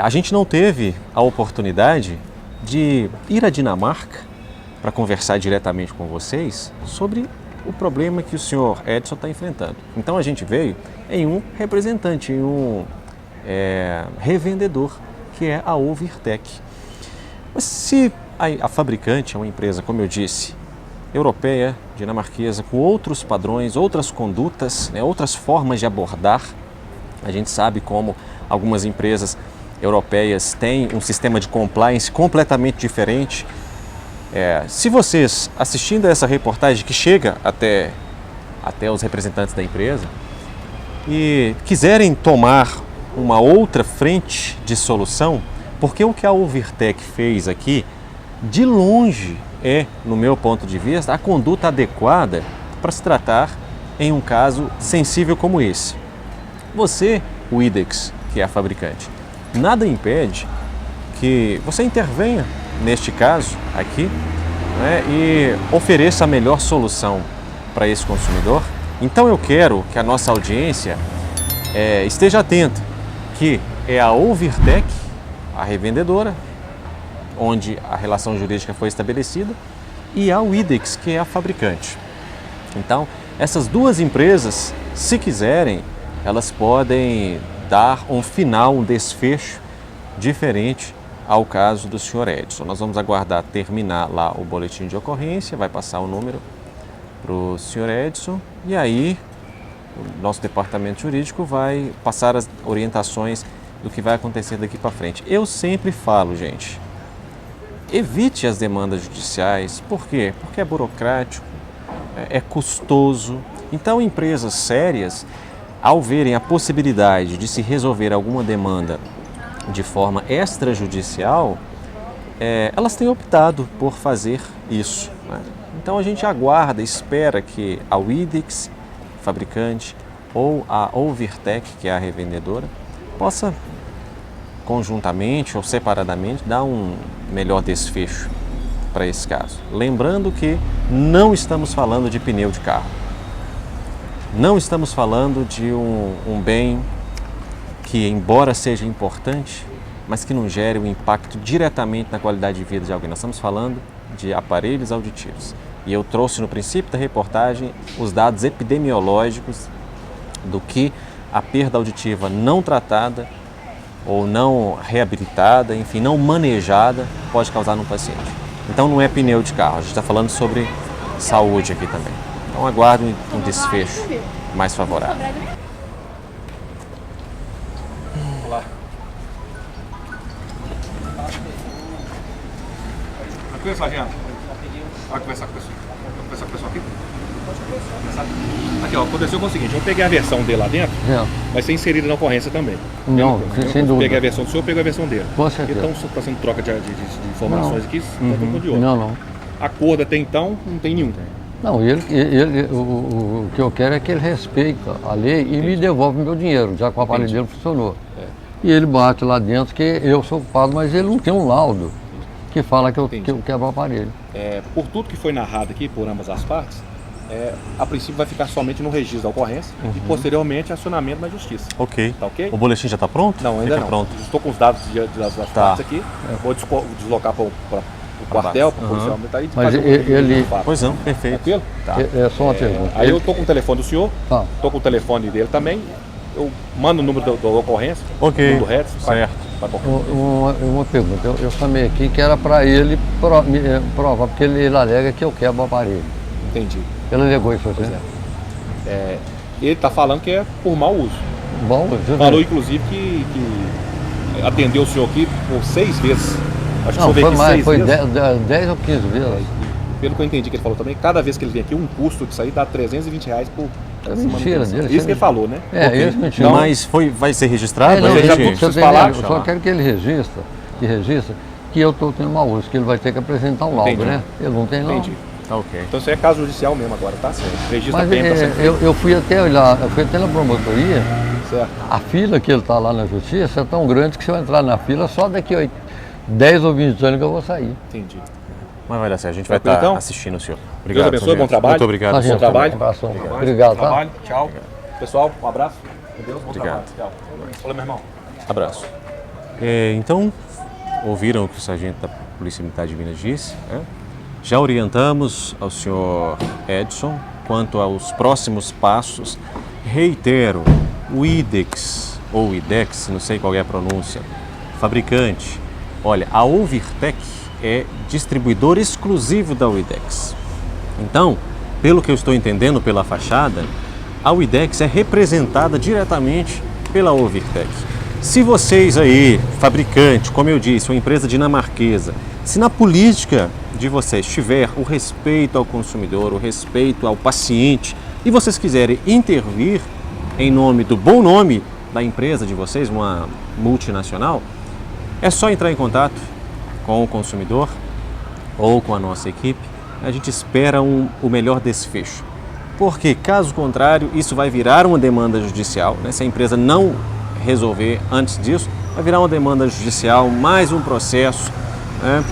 A gente não teve a oportunidade de ir à Dinamarca para conversar diretamente com vocês sobre o problema que o senhor Edson está enfrentando. Então a gente veio em um representante, em um revendedor, que é a Overtec. Mas se a fabricante é uma empresa, como eu disse, europeia, dinamarquesa, com outros padrões, outras condutas, né, outras formas de abordar, a gente sabe como algumas empresas europeias têm um sistema de compliance completamente diferente. Se vocês, assistindo a essa reportagem que chega até os representantes da empresa e quiserem tomar uma outra frente de solução, porque o que a Overtec fez aqui, de longe, no meu ponto de vista, a conduta adequada para se tratar em um caso sensível como esse. Você, Widex, que é a fabricante, nada impede que você intervenha neste caso aqui, né, e ofereça a melhor solução para esse consumidor. Então eu quero que a nossa audiência esteja atenta, que é a Overtec, a revendedora, onde a relação jurídica foi estabelecida, e a Widex, que é a fabricante. Então, essas duas empresas, se quiserem, elas podem dar um final, um desfecho diferente ao caso do senhor Edson. Nós vamos aguardar terminar lá o boletim de ocorrência, vai passar o número para o senhor Edson e aí o nosso departamento jurídico vai passar as orientações do que vai acontecer daqui para frente. Eu sempre falo, gente, evite as demandas judiciais. Por quê? Porque é burocrático, é custoso. Então, empresas sérias, ao verem a possibilidade de se resolver alguma demanda de forma extrajudicial, elas têm optado por fazer isso, né? Então a gente aguarda, espera que a Widex, fabricante, ou a Overtec, que é a revendedora, possa conjuntamente ou separadamente dar um melhor desfecho para esse caso. Lembrando que não estamos falando de pneu de carro, não estamos falando de um bem que, embora seja importante, mas que não gere um impacto diretamente na qualidade de vida de alguém. Nós estamos falando de aparelhos auditivos. E eu trouxe no princípio da reportagem os dados epidemiológicos do que a perda auditiva não tratada ou não reabilitada, enfim, não manejada, pode causar no paciente. Então não é pneu de carro, a gente está falando sobre saúde aqui também. Então aguardo um desfecho mais favorável. Olá. Tranquilo, sargento? Vai conversar com a pessoa. Vai conversar com a pessoa aqui? Aqui, ó, aconteceu o seguinte, eu peguei a versão dele lá dentro, vai ser inserida na ocorrência também. Não, sem dúvida. Peguei a versão do senhor, peguei a versão dele. Com certeza. Então está sendo troca de informações aqui, então de outro. Não. Acordo até então, não tem nenhum. Não, o que eu quero é que ele respeite a lei e me devolve meu dinheiro, já que o aparelho dele funcionou. E ele bate lá dentro que eu sou culpado, mas ele não tem um laudo que fala que eu quebro o aparelho. Por tudo que foi narrado aqui, por ambas as partes, a princípio vai ficar somente no registro da ocorrência e posteriormente acionamento na justiça. Ok. Tá ok? O boletim já está pronto? Não, ainda Fica não. Pronto. Estou com os dados das partes aqui, vou deslocar para o quartel, para o policial militar e Mas fazer ele... Pois não, perfeito. Tranquilo? Tá. É só uma pergunta. Aí eu estou com o telefone do senhor, Tá. estou com o telefone dele também, eu mando o número da ocorrência, o número do RETS, certo. Uma pergunta, eu chamei aqui que era para ele provar, porque ele alega que eu quebro o aparelho. Entendi. Ele alegou isso assim? Ele está falando que é por mau uso. Bom, Falou inclusive que atendeu o senhor aqui por 6 vezes. Acho que não, o senhor veio foi aqui mais, 6 foi vezes. 10 ou 15 vezes. Pelo que eu entendi que ele falou também, cada vez que ele vem aqui, um custo disso aí dá R$320 por mentira dele. Isso que ele falou, né? Isso mentira. Então, mas vai ser registrado? Não, já eu preciso falar, só quero que ele registre que eu estou tendo mau uso, que ele vai ter que apresentar um laudo, Entendi. né? Ele não tem laudo. Entendi. Tá ok. Então isso aí é caso judicial mesmo agora, tá? Registra Mas bem, tá certo. eu fui até olhar, eu fui até na promotoria, Certo. a fila que ele está lá na justiça é tão grande que se eu entrar na fila, só daqui 10 ou 20 anos que eu vou sair. Entendi. Mas vai dar certo, a gente vai Tranquilo, estar então? assistindo o senhor. Deus Obrigado, abençoe, sargento. bom trabalho. Muito obrigado. Sargento, Bom trabalho. Um abraço. Obrigado, Bom tá? trabalho. Tchau. Pessoal, um abraço. Com Deus, bom Obrigado. trabalho. Tchau. Falou, meu irmão. Abraço. Então, ouviram o que o sargento da Polícia Militar de Minas disse, né? Já orientamos ao senhor Edson quanto aos próximos passos. Reitero, o IDEX, ou IDEX, não sei qual é a pronúncia, fabricante. Olha, a Overtec é distribuidor exclusivo da Widex. Então, pelo que eu estou entendendo pela fachada, a Widex é representada diretamente pela Overtec. Se vocês aí, fabricante, como eu disse, uma empresa dinamarquesa, se na política de vocês tiver o respeito ao consumidor, o respeito ao paciente, e vocês quiserem intervir em nome do bom nome da empresa de vocês, uma multinacional, é só entrar em contato com o consumidor ou com a nossa equipe. A gente espera o melhor desfecho. Porque, caso contrário, isso vai virar uma demanda judicial, né? Se a empresa não resolver antes disso, vai virar uma demanda judicial, mais um processo, né?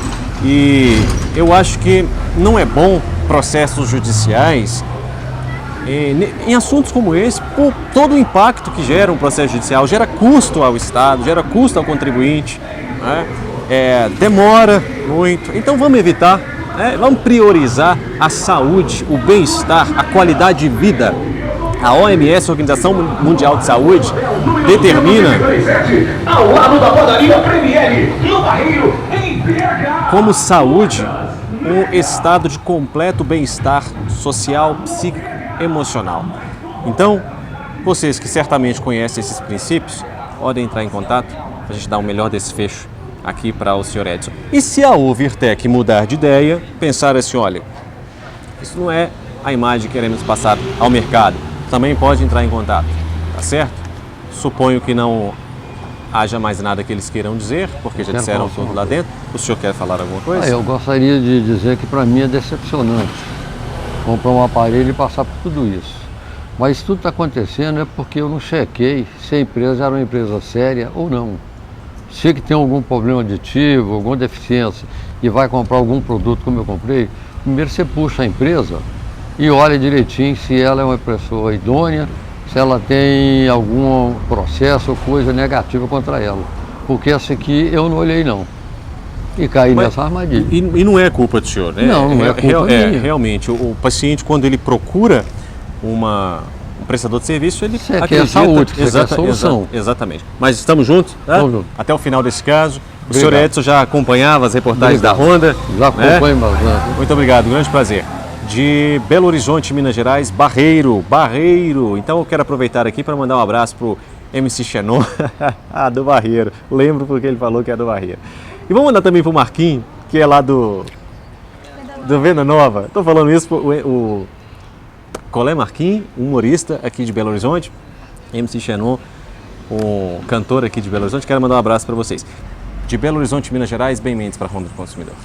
E eu acho que não é bom processos judiciais em assuntos como esse, por todo o impacto que gera um processo judicial, gera custo ao Estado, gera custo ao contribuinte, né? Demora muito, então vamos evitar, né? Vamos priorizar a saúde, o bem-estar, a qualidade de vida. A OMS, a Organização Mundial de Saúde, determina como saúde um estado de completo bem-estar social, psíquico, emocional. Então, vocês que certamente conhecem esses princípios, podem entrar em contato para a gente dar um melhor desfecho aqui para o Sr. Edson. E se a Overtec mudar de ideia, pensar assim, olha, isso não é a imagem que queremos passar ao mercado, também pode entrar em contato, tá certo? Suponho que não haja mais nada que eles queiram dizer, porque já disseram tudo lá dentro. O senhor quer falar alguma coisa? Eu gostaria de dizer que para mim é decepcionante comprar um aparelho e passar por tudo isso. Mas tudo está acontecendo é porque eu não chequei se a empresa era uma empresa séria ou não. Se que tem algum problema aditivo, alguma deficiência e vai comprar algum produto como eu comprei, primeiro você puxa a empresa e olha direitinho se ela é uma pessoa idônea, se ela tem algum processo ou coisa negativa contra ela. Porque essa aqui eu não olhei não. E caí nessa armadilha. E não é culpa do senhor, né? Não é culpa minha. Realmente, o paciente, quando ele procura um prestador de serviço, ele acredita... quer saúde, você quer solução. Exatamente. Mas estamos juntos, tá? Estamos juntos. Até o final desse caso. O Obrigado. senhor Edson já acompanhava as reportagens da Honda. Já acompanho bastante. Muito obrigado, grande prazer. De Belo Horizonte, Minas Gerais, Barreiro. Então eu quero aproveitar aqui para mandar um abraço pro MC Xenon, do Barreiro. Lembro porque ele falou que é do Barreiro. E vamos mandar também pro Marquinhos, que é lá do Venda Nova. Estou falando isso o Colé Marquinhos, humorista aqui de Belo Horizonte, MC Xenon, um cantor aqui de Belo Horizonte. Quero mandar um abraço para vocês. De Belo Horizonte, Minas Gerais, Ben Mendes para a Honda do Consumidor.